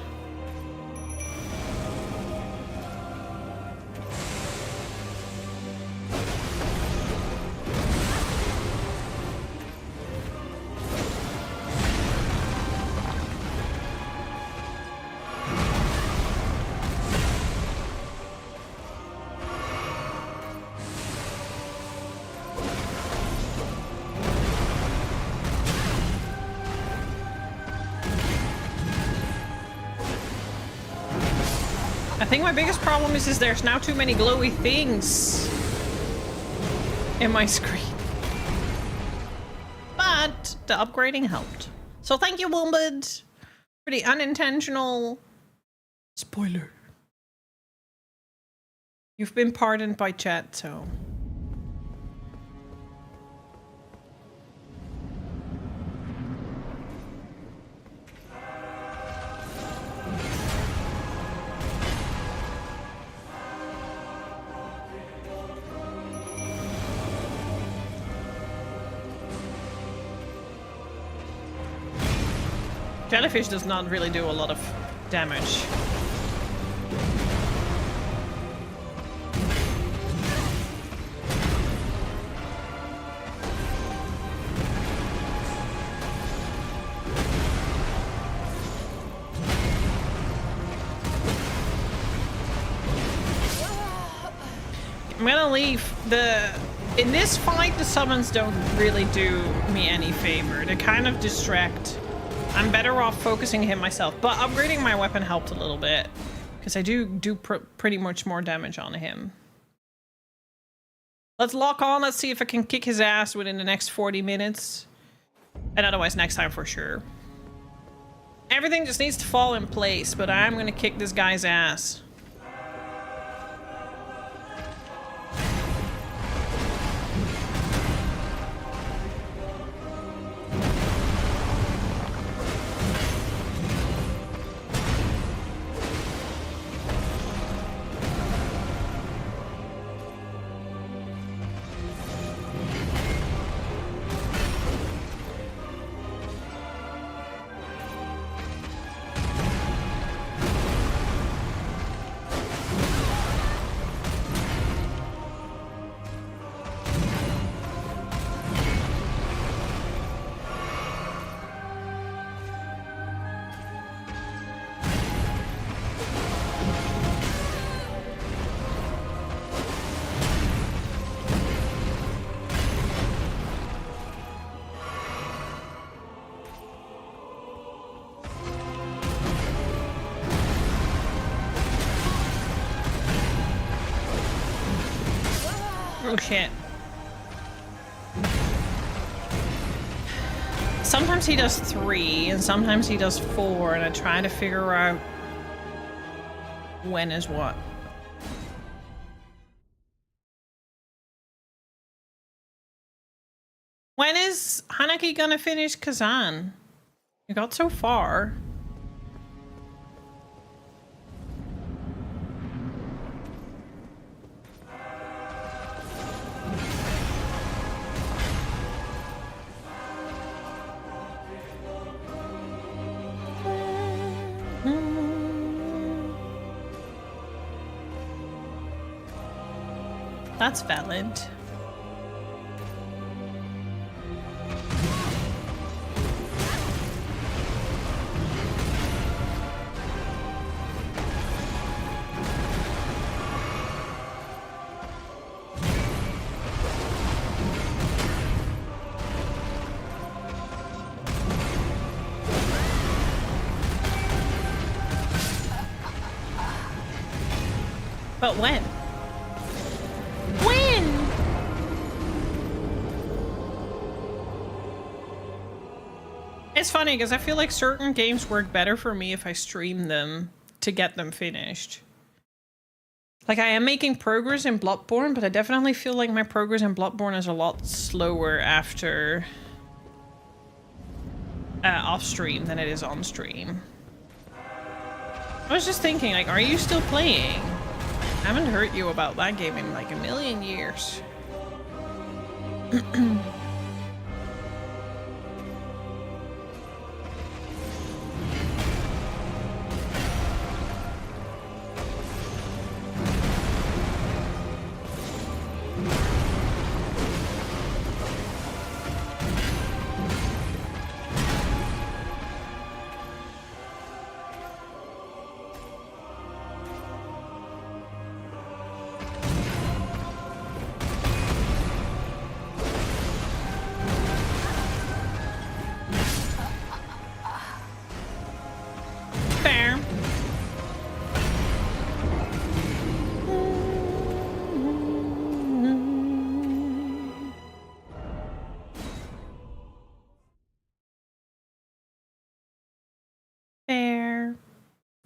think my biggest problem is there's now too many glowy things in my screen. But the upgrading helped. So thank you, Wombad, for the unintentional spoiler. You've been pardoned by chat, so... Jellyfish does not really do a lot of damage. I'm gonna leave. In this fight, the summons don't really do me any favor. They kind of distract. I'm better off focusing him myself, but upgrading my weapon helped a little bit because I do pretty much more damage on him. Let's lock on. Let's see if I can kick his ass within the next 40 minutes. And otherwise next time for sure. Everything just needs to fall in place, but I'm gonna kick this guy's ass. Oh shit. Sometimes he does 3 and sometimes he does 4 and I try to figure out when is what. When is Hanaki gonna finish Kazan? You got so far. That's valid. But when? It's funny because I feel like certain games work better for me if I stream them to get them finished. Like I am making progress in Bloodborne, but I definitely feel like my progress in Bloodborne is a lot slower after off stream than it is on stream. I was just thinking, like, are you still playing? I haven't heard you about that game in like a million years.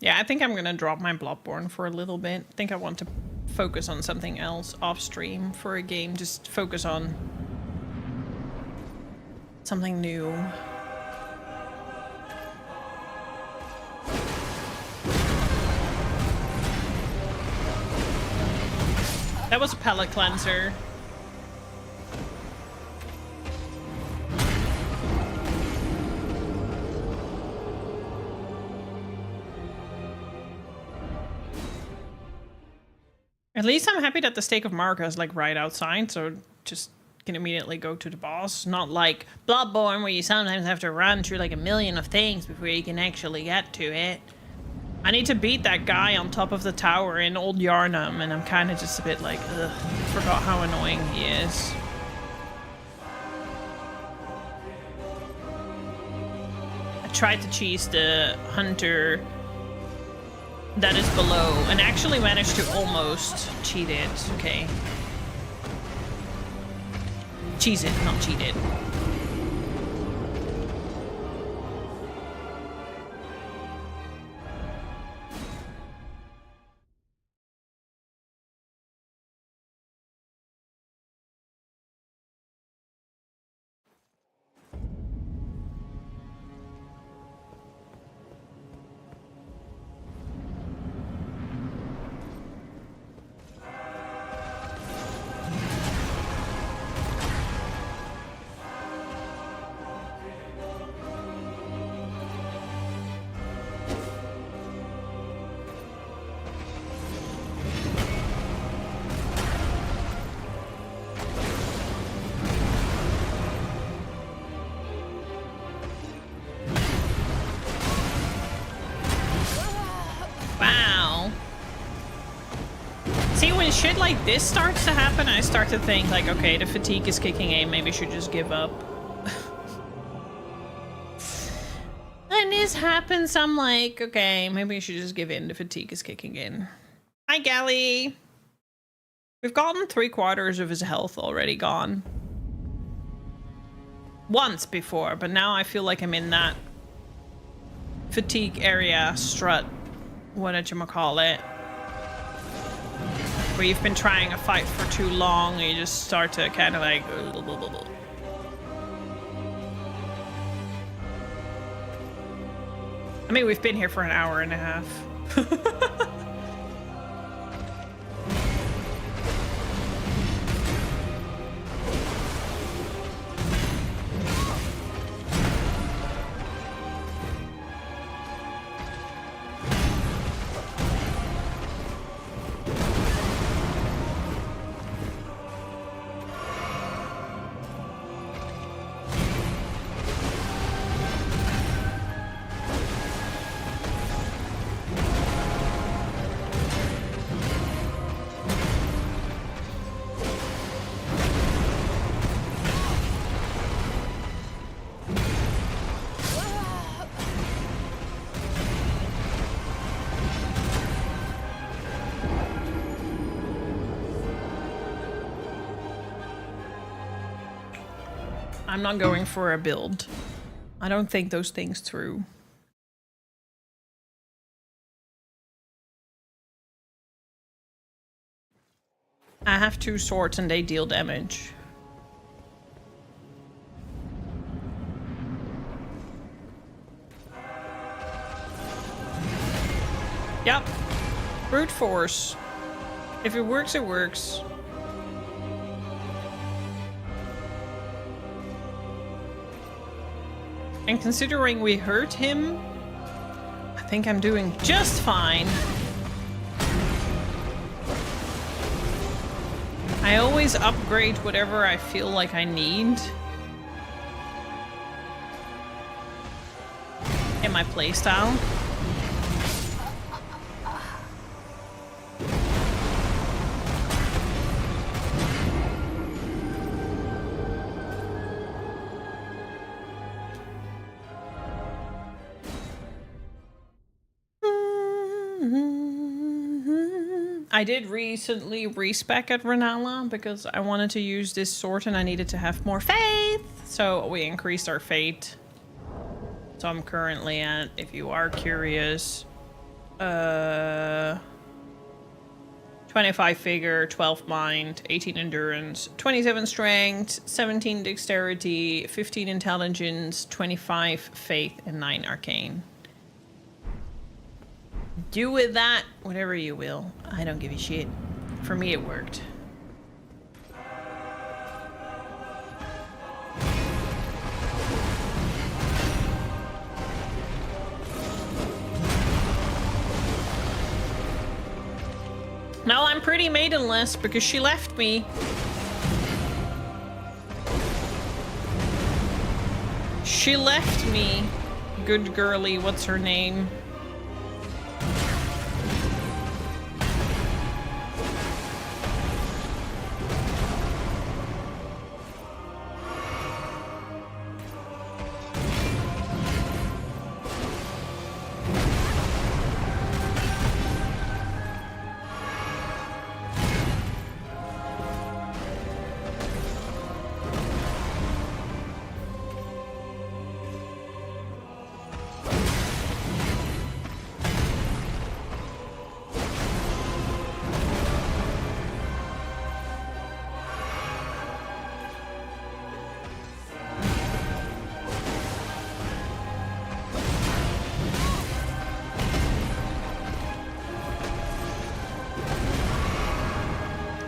Yeah, I think I'm gonna drop my Bloodborne for a little bit. I think I want to focus on something else off stream for a game. Just focus on something new. That was a palate cleanser. At least I'm happy that the Stake of Marika is like right outside, so just can immediately go to the boss. Not like Bloodborne where you sometimes have to run through like a million of things before you can actually get to it. I need to beat that guy on top of the tower in Old Yarnum, and I'm kind of just a bit like, ugh, forgot how annoying he is. I tried to cheese the hunter that is below and actually managed to almost cheat it. Okay. Cheese it, not cheat it. Shit like this starts to happen, I start to think like, okay, the fatigue is kicking in, maybe I should just give up. And this happens, I'm like, okay, maybe I should just give in, the fatigue is kicking in. Hi, Gally! We've gotten 3/4 of his health already gone. Once before, but now I feel like I'm in that fatigue area, strut, whatchamacallit. Where you've been trying a fight for too long and you just start to kind of like... I mean, we've been here for an hour and a half. I'm not going for a build. I don't think those things through. I have 2 swords and they deal damage. Yep. Brute force. If it works, it works. And considering we hurt him, I think I'm doing just fine. I always upgrade whatever I feel like I need in my playstyle. I did recently respec at Renala because I wanted to use this sword and I needed to have more faith. So we increased our fate. So I'm currently at, if you are curious, 25 figure, 12 mind, 18 endurance, 27 strength, 17 dexterity, 15 intelligence, 25 faith, and 9 arcane. Do with that whatever you will. I don't give a shit. For me, it worked. Now I'm pretty maidenless because she left me. She left me. Good girly, what's her name?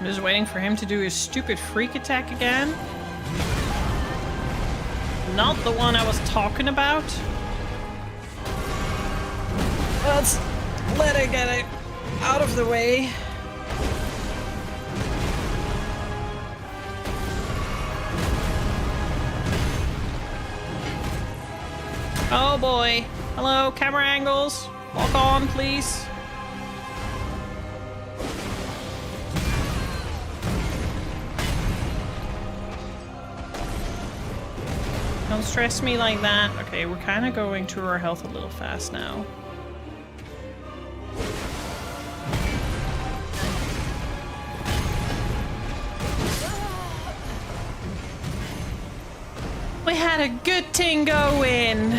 I'm just waiting for him to do his stupid freak attack again. Not the one I was talking about. Let's let it get it out of the way. Oh boy. Hello, camera angles. Walk on, please. Don't stress me like that. Okay, we're kind of going through our health a little fast now. We had a good thing going.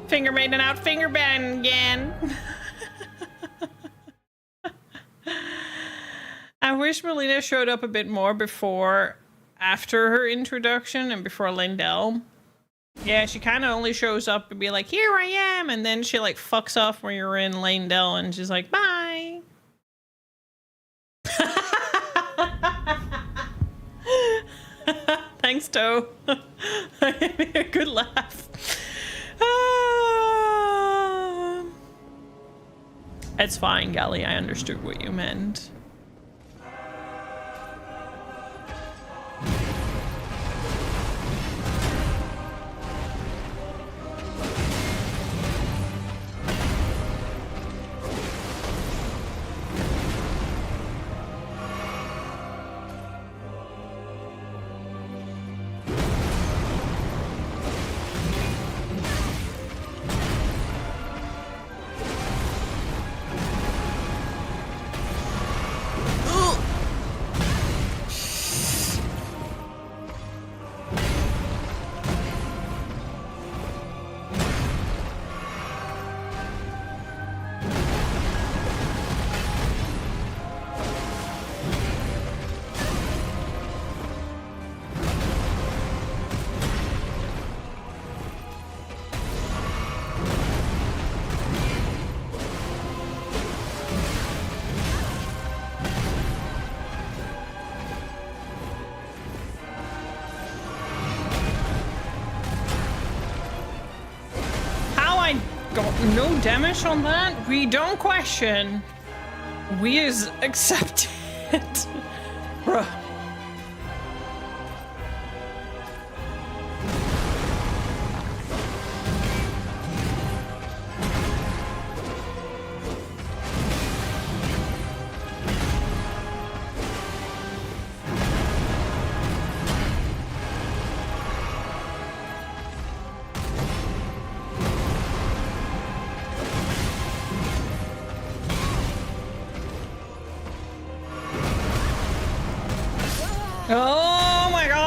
Finger maiden out, finger bang again. I wish Melina showed up a bit more after her introduction and before Leyndell. Yeah, she kind of only shows up and be like, here I am, and then she like fucks off when you're in Leyndell and she's like, bye. Thanks, Toe. A good laugh. It's fine, Gally. I understood what you meant. No damage on that? We don't question. We is accept it. Bruh. Oh my god!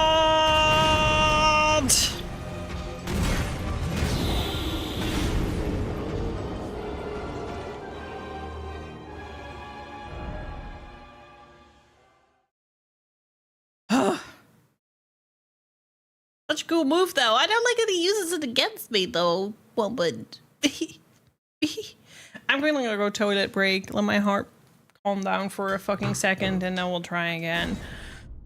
Such a cool move, though. I don't like that he uses it against me, though. Well, but I'm gonna go toilet break. Let my heart calm down for a fucking second, and then we'll try again.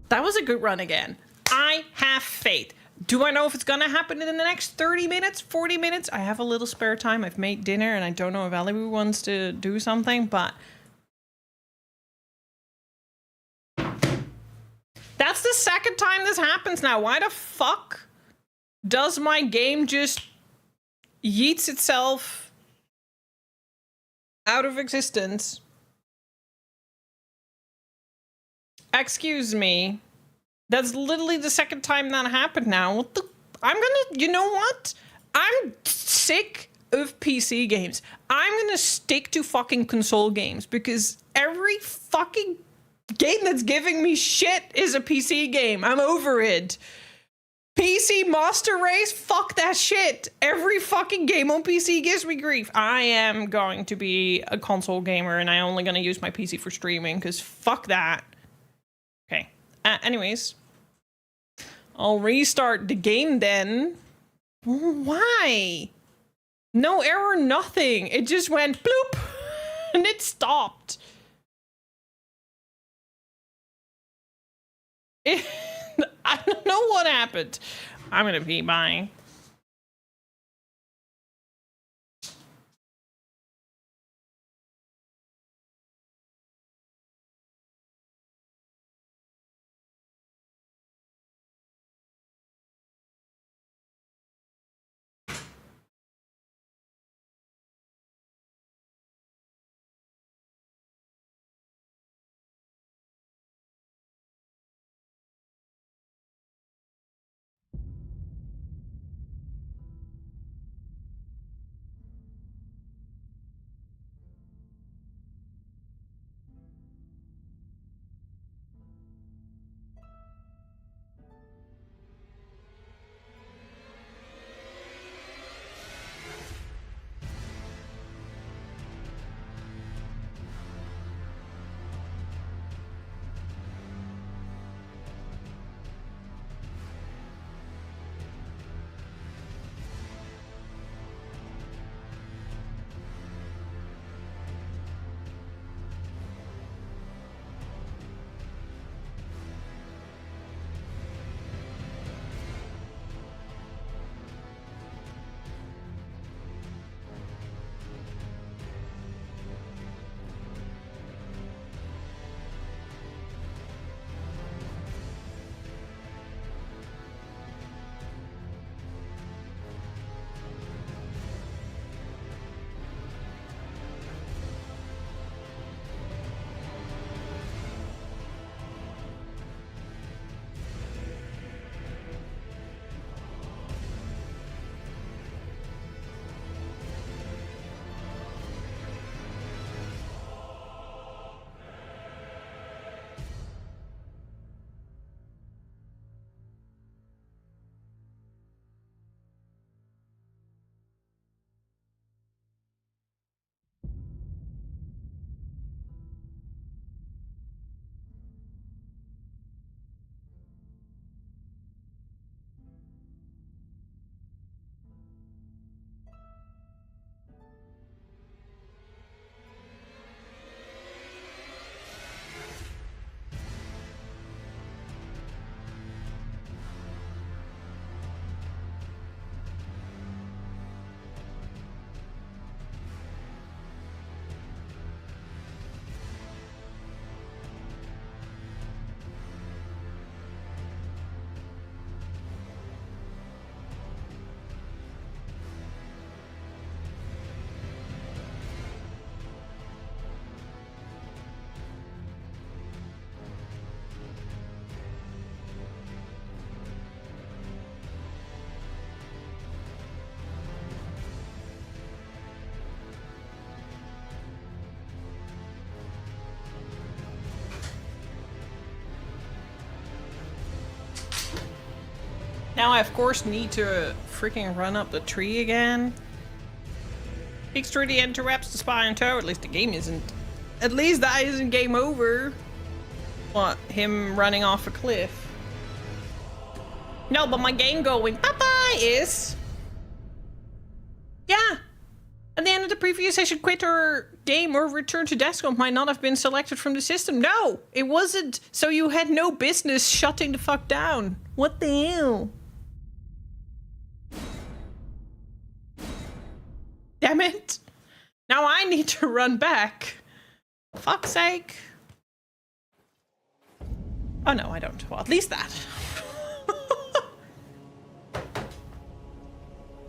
That was a good run again. I have faith. Do I know if it's gonna happen in the next 30 minutes, 40 minutes? I have a little spare time. I've made dinner, and I don't know if Ellie wants to do something, but that's the second time this happens now. Why the fuck does my game just yeets itself out of existence? Excuse me. That's literally the second time that happened now. What the? I'm gonna, you know what? I'm sick of PC games. I'm gonna stick to fucking console games because every fucking game that's giving me shit is a PC game. I'm over it. PC Master Race? Fuck that shit. Every fucking game on PC gives me grief. I am going to be a console gamer and I'm only gonna use my PC for streaming because fuck that. Okay. Anyways, I'll restart the game then. Why? No error, nothing. It just went bloop and it stopped. I don't know what happened. I'm gonna pee. Bye. Now I of course need to freaking run up the tree again. Peeks through the interrupts the spy and toe. At least the game isn't. At least that isn't game over. What? Him running off a cliff. No, but my game going bye-bye is... Yeah. At the end of the previous session, quit or game or return to desktop might not have been selected from the system. No, it wasn't. So you had no business shutting the fuck down. What the hell? Damn it. Now I need to run back. Fuck's sake. Oh no, I don't. Well, at least that.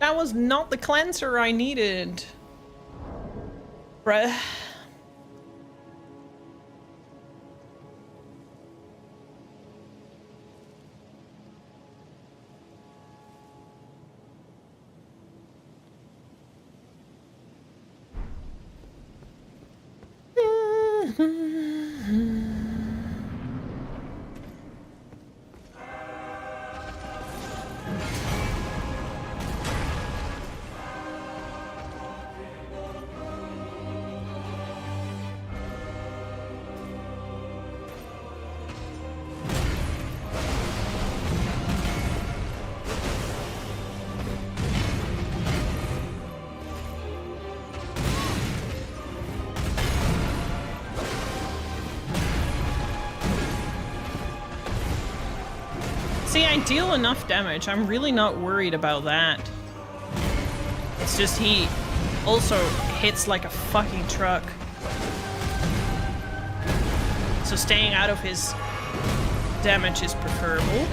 That was not the cleanser I needed. Bruh. See, I deal enough damage. I'm really not worried about that. It's just he also hits like a fucking truck. So staying out of his damage is preferable.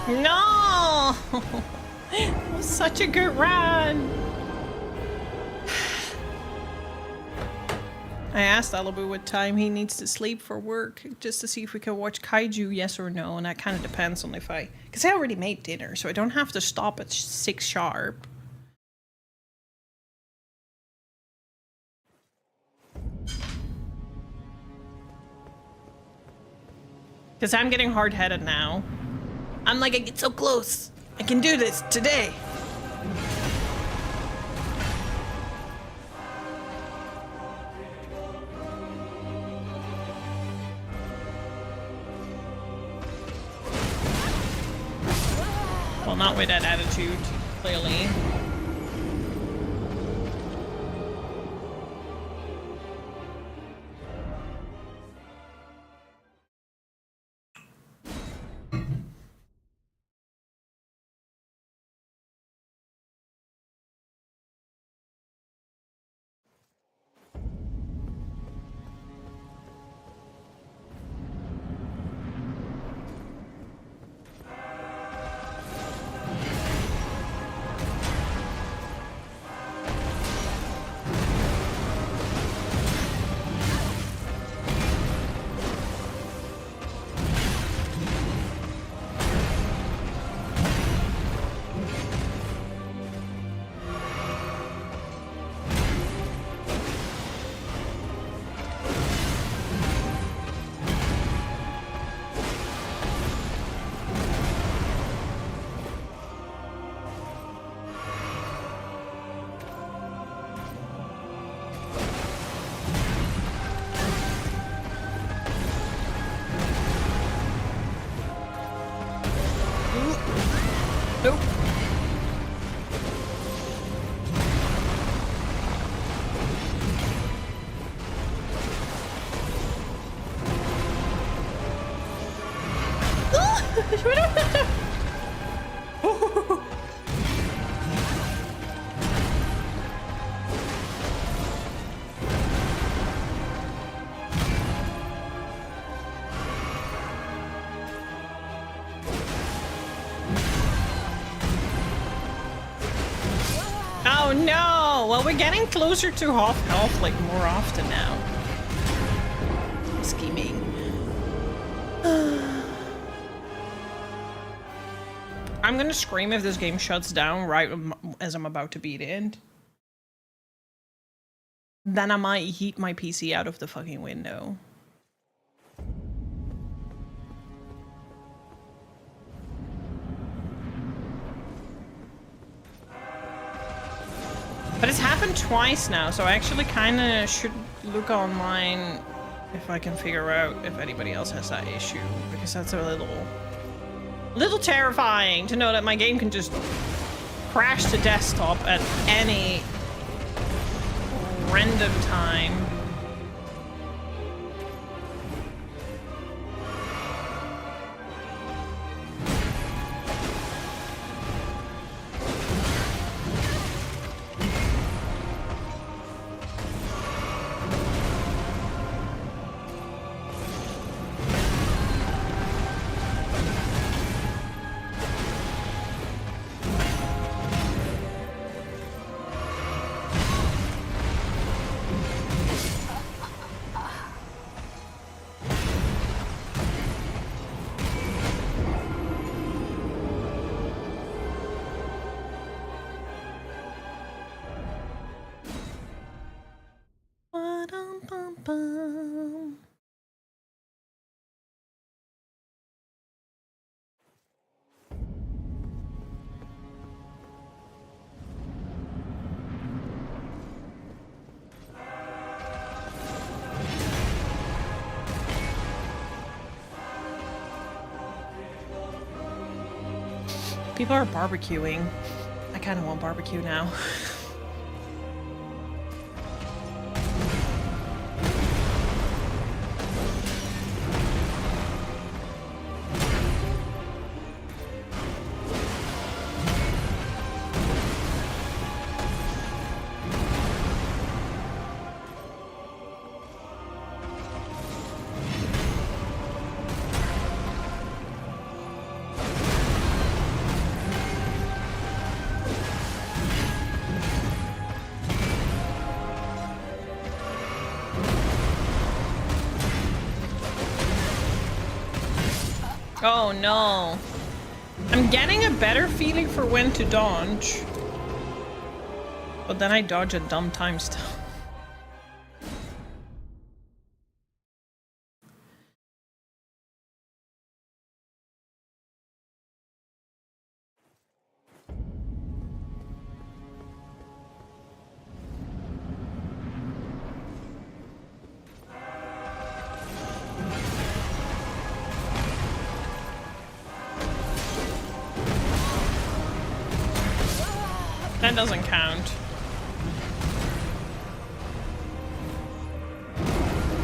No! It was such a good run! I asked Alibu what time he needs to sleep for work, just to see if we can watch Kaiju, yes or no, and that kind of depends on if I... Because I already made dinner, so I don't have to stop at 6 sharp. Because I'm getting hard-headed now. I'm like, I get so close. I can do this today. Well, not with that attitude, clearly. Nope. Oh no! Well, we're getting closer to half health like more often now. I'm I'm gonna scream if this game shuts down right as I'm about to beat it. Then I might heat my PC out of the fucking window. But it's happened twice now, so I actually kind of should look online if I can figure out if anybody else has that issue, because that's a little terrifying to know that my game can just crash to desktop at any random time. Ba-dum-bum-bum. People are barbecuing. I kind of want barbecue now. Oh no. I'm getting a better feeling for when to dodge. But then I dodge at dumb times still. That doesn't count.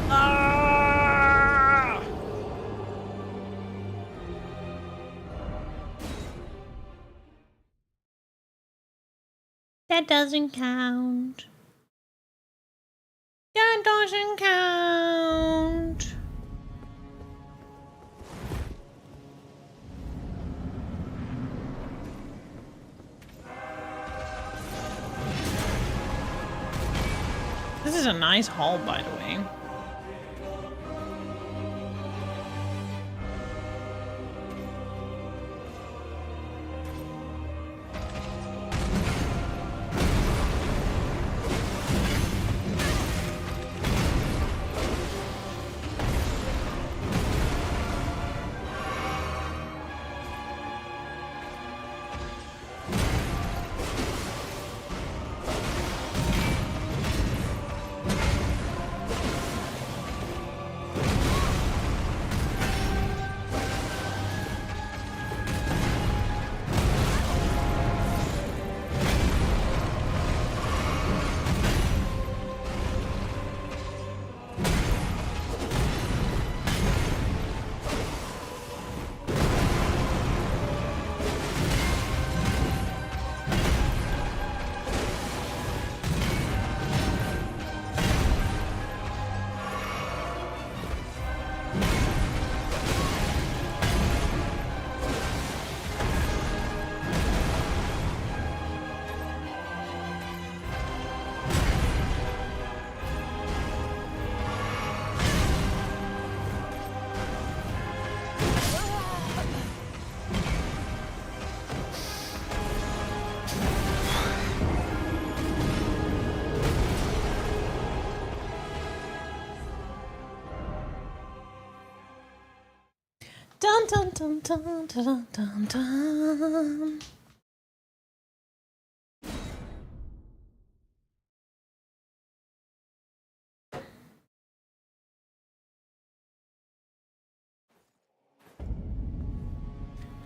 Ah! That doesn't count. That doesn't count. This is a nice hall, by the way. dun dun dun dun dun dun.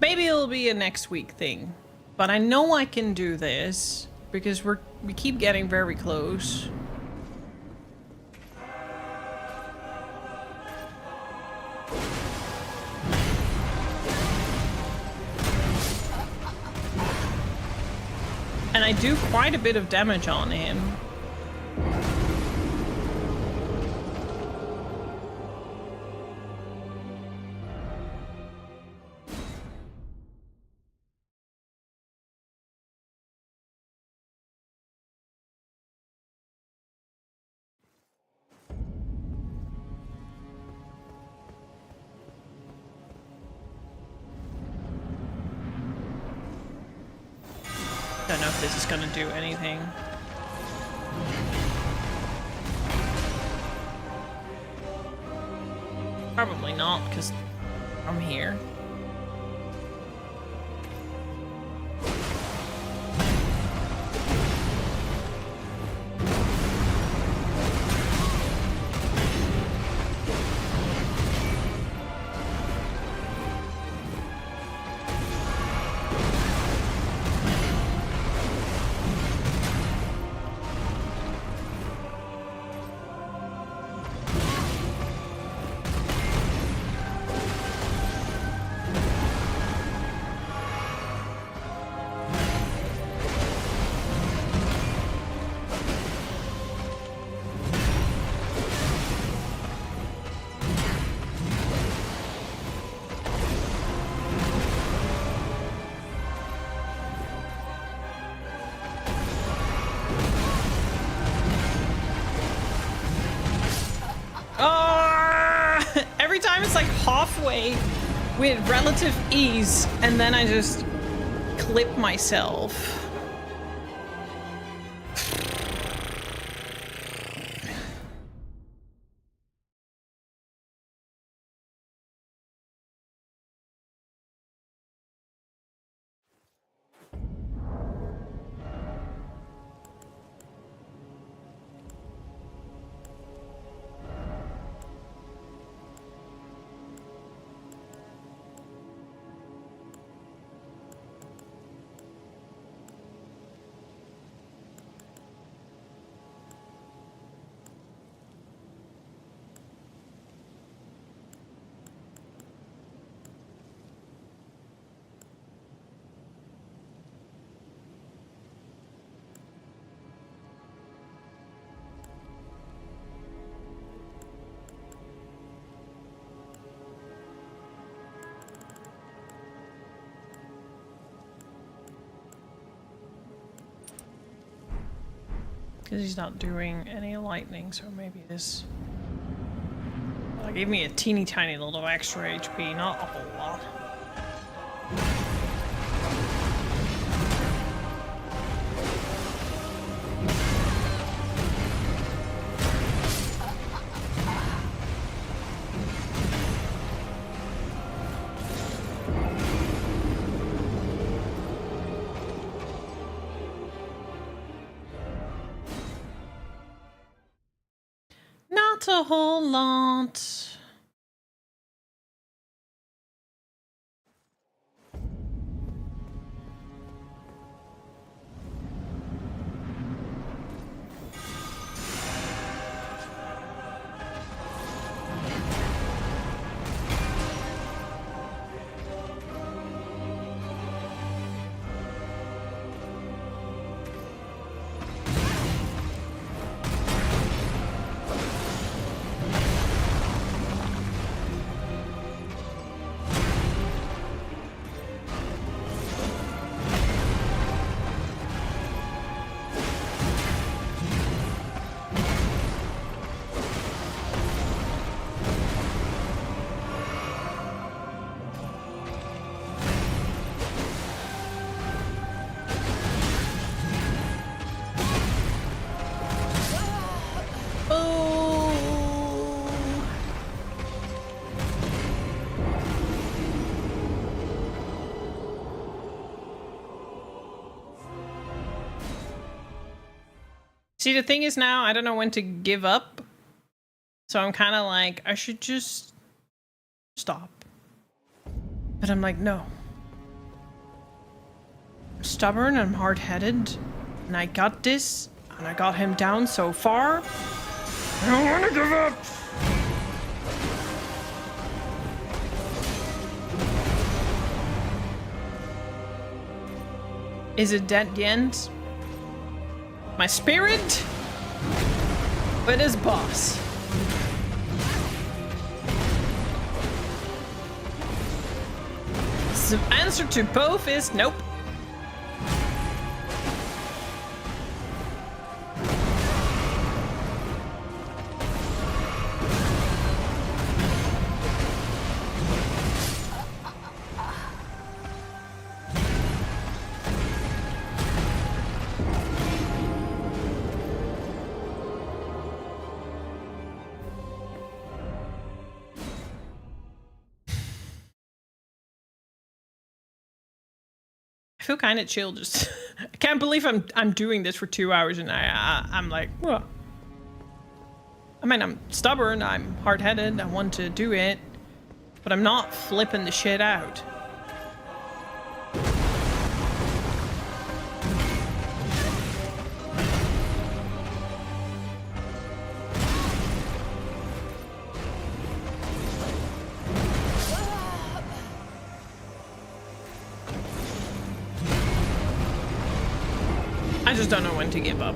Maybe it'll be a next week thing, but I know I can do this because we keep getting very close. And I do quite a bit of damage on him. Don't know if this is gonna do anything. Probably not, because I'm here. Every time it's like halfway with relative ease, and then I just clip myself. Because he's not doing any lightning, so maybe this... Well, it gave me a teeny tiny little extra HP, not a whole lot. Not a whole lot. See, the thing is now, I don't know when to give up. So I'm kind of like, I should just stop. But I'm like, no. I'm stubborn, I'm hard-headed, and I got this, and I got him down so far. I don't want to give up! Is it that the end? My spirit? But his boss. The answer to both is nope. I feel kind of chill. Just I can't believe I'm doing this for 2 hours, and I'm like, well, I mean, I'm stubborn, I'm hard-headed, I want to do it, but I'm not flipping the shit out. I just don't know when to give up.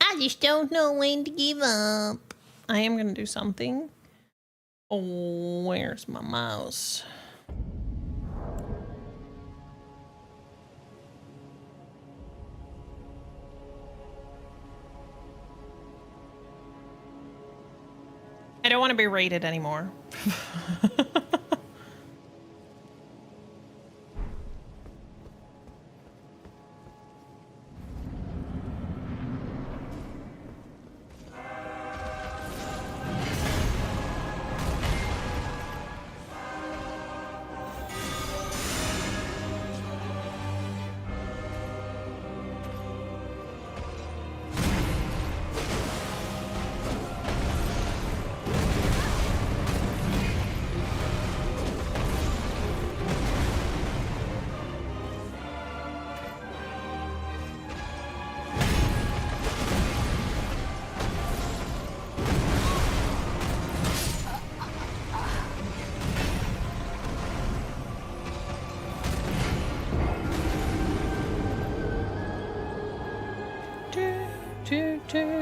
I just don't know when to give up. I am gonna do something. Oh, where's my mouse? I don't want to be rated anymore.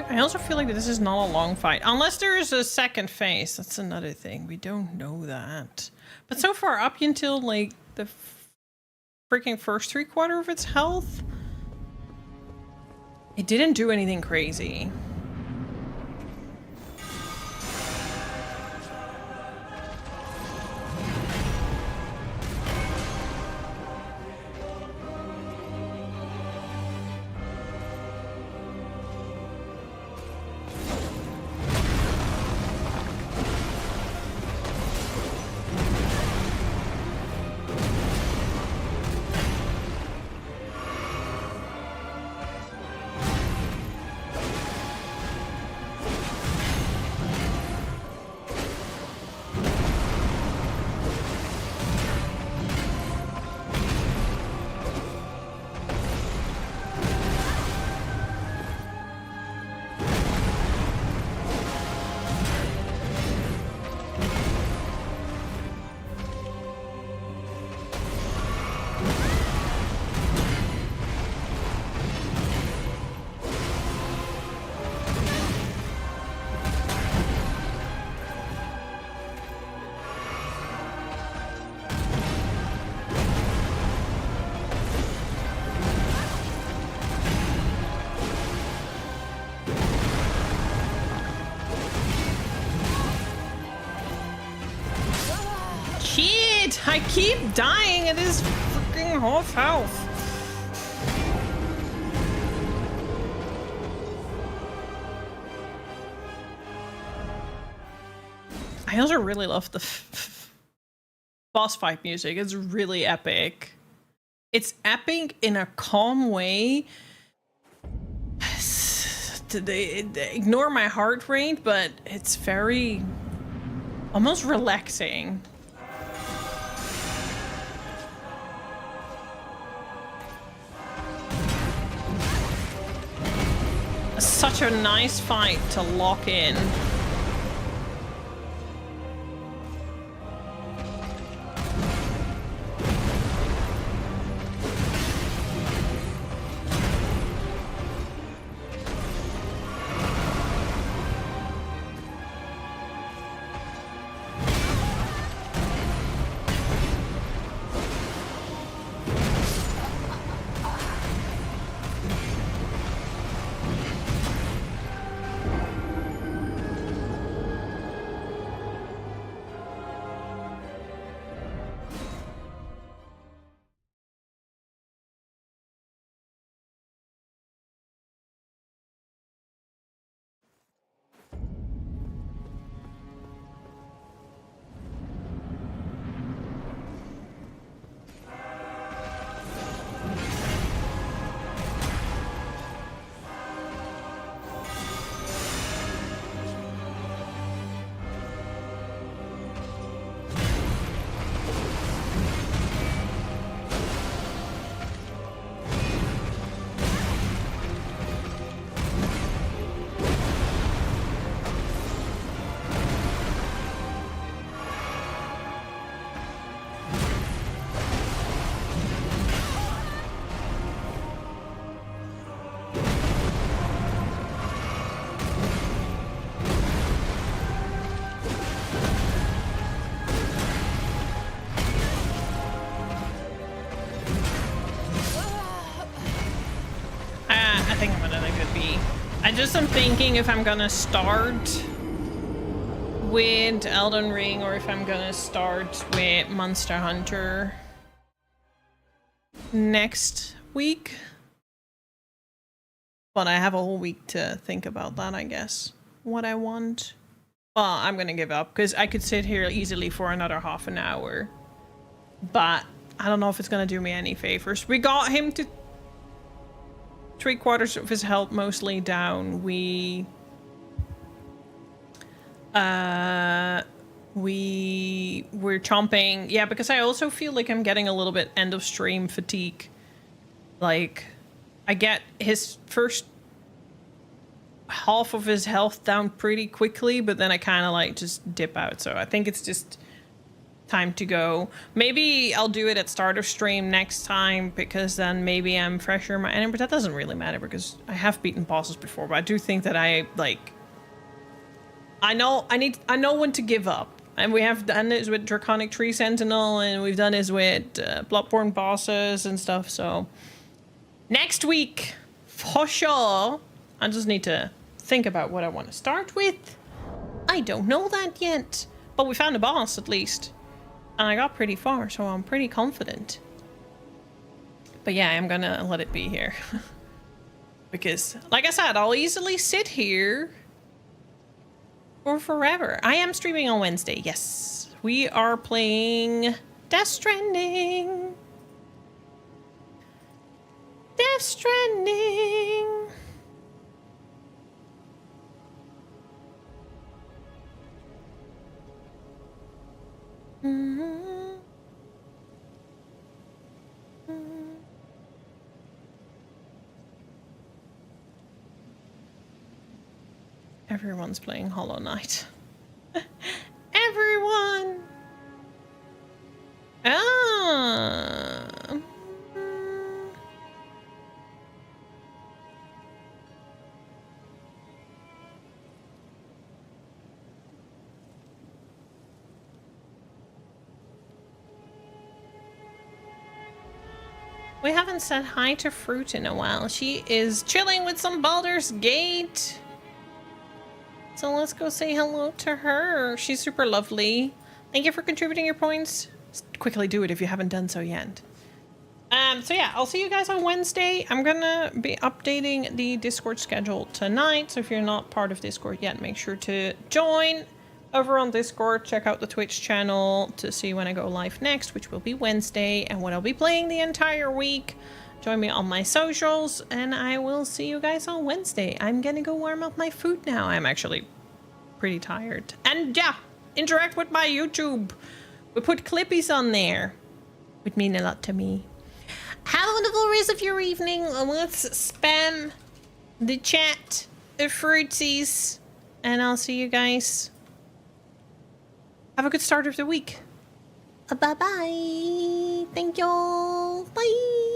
I also feel like this is not a long fight. Unless there is a second phase. That's another thing. We don't know that. But so far, up until like the freaking first 3/4 of its health, it didn't do anything crazy. I keep dying at his freaking half health. I also really love the boss fight music is really epic. It's epic in a calm way. Ignore my heart rate, but it's very almost relaxing. Such a nice fight to lock in. I'm thinking if I'm gonna start with Elden Ring or if I'm gonna start with Monster Hunter next week. But I have a whole week to think about that, I guess. What I want. Well, I'm gonna give up because I could sit here easily for another half an hour. But I don't know if it's gonna do me any favors. We got him to 3/4 of his health mostly down. We're chomping. Yeah, because I also feel like I'm getting a little bit end of stream fatigue. Like, I get his first half of his health down pretty quickly, but then I kind of like just dip out. So I think it's just time to go. Maybe I'll do it at start of stream next time because then maybe I'm fresher in my enemy, but that doesn't really matter because I have beaten bosses before. But I do think that I know when to give up, and we have done this with Draconic Tree Sentinel, and we've done this with Bloodborne bosses and stuff. So next week for sure. I just need to think about what I want to start with. I don't know that yet, but we found a boss at least. And I got pretty far, so I'm pretty confident. But yeah, I'm gonna let it be here. Because, like I said, I'll easily sit here for forever. I am streaming on Wednesday, yes. We are playing Death Stranding. Death Stranding. Everyone's playing Hollow Knight. Everyone! Ah! We haven't said hi to Fruit in a while. She is chilling with some Baldur's Gate. So let's go say hello to her. She's super lovely. Thank you for contributing your points. Just quickly do it if you haven't done so yet. So yeah, I'll see you guys on Wednesday. I'm gonna be updating the Discord schedule tonight. So if you're not part of Discord yet, make sure to join. over on Discord. Check out the Twitch channel to see when I go live next, which will be Wednesday, and what I'll be playing the entire week. Join me on my socials, and I will see you guys on Wednesday. I'm gonna go warm up my food now. I'm actually pretty tired. And yeah, interact with my YouTube. We put clippies on there. It would mean a lot to me. Have a wonderful rest of your evening. Let's spam the chat of fruitsies, and I'll see you guys. Have a good start of the week. Bye-bye. Thank you. Bye.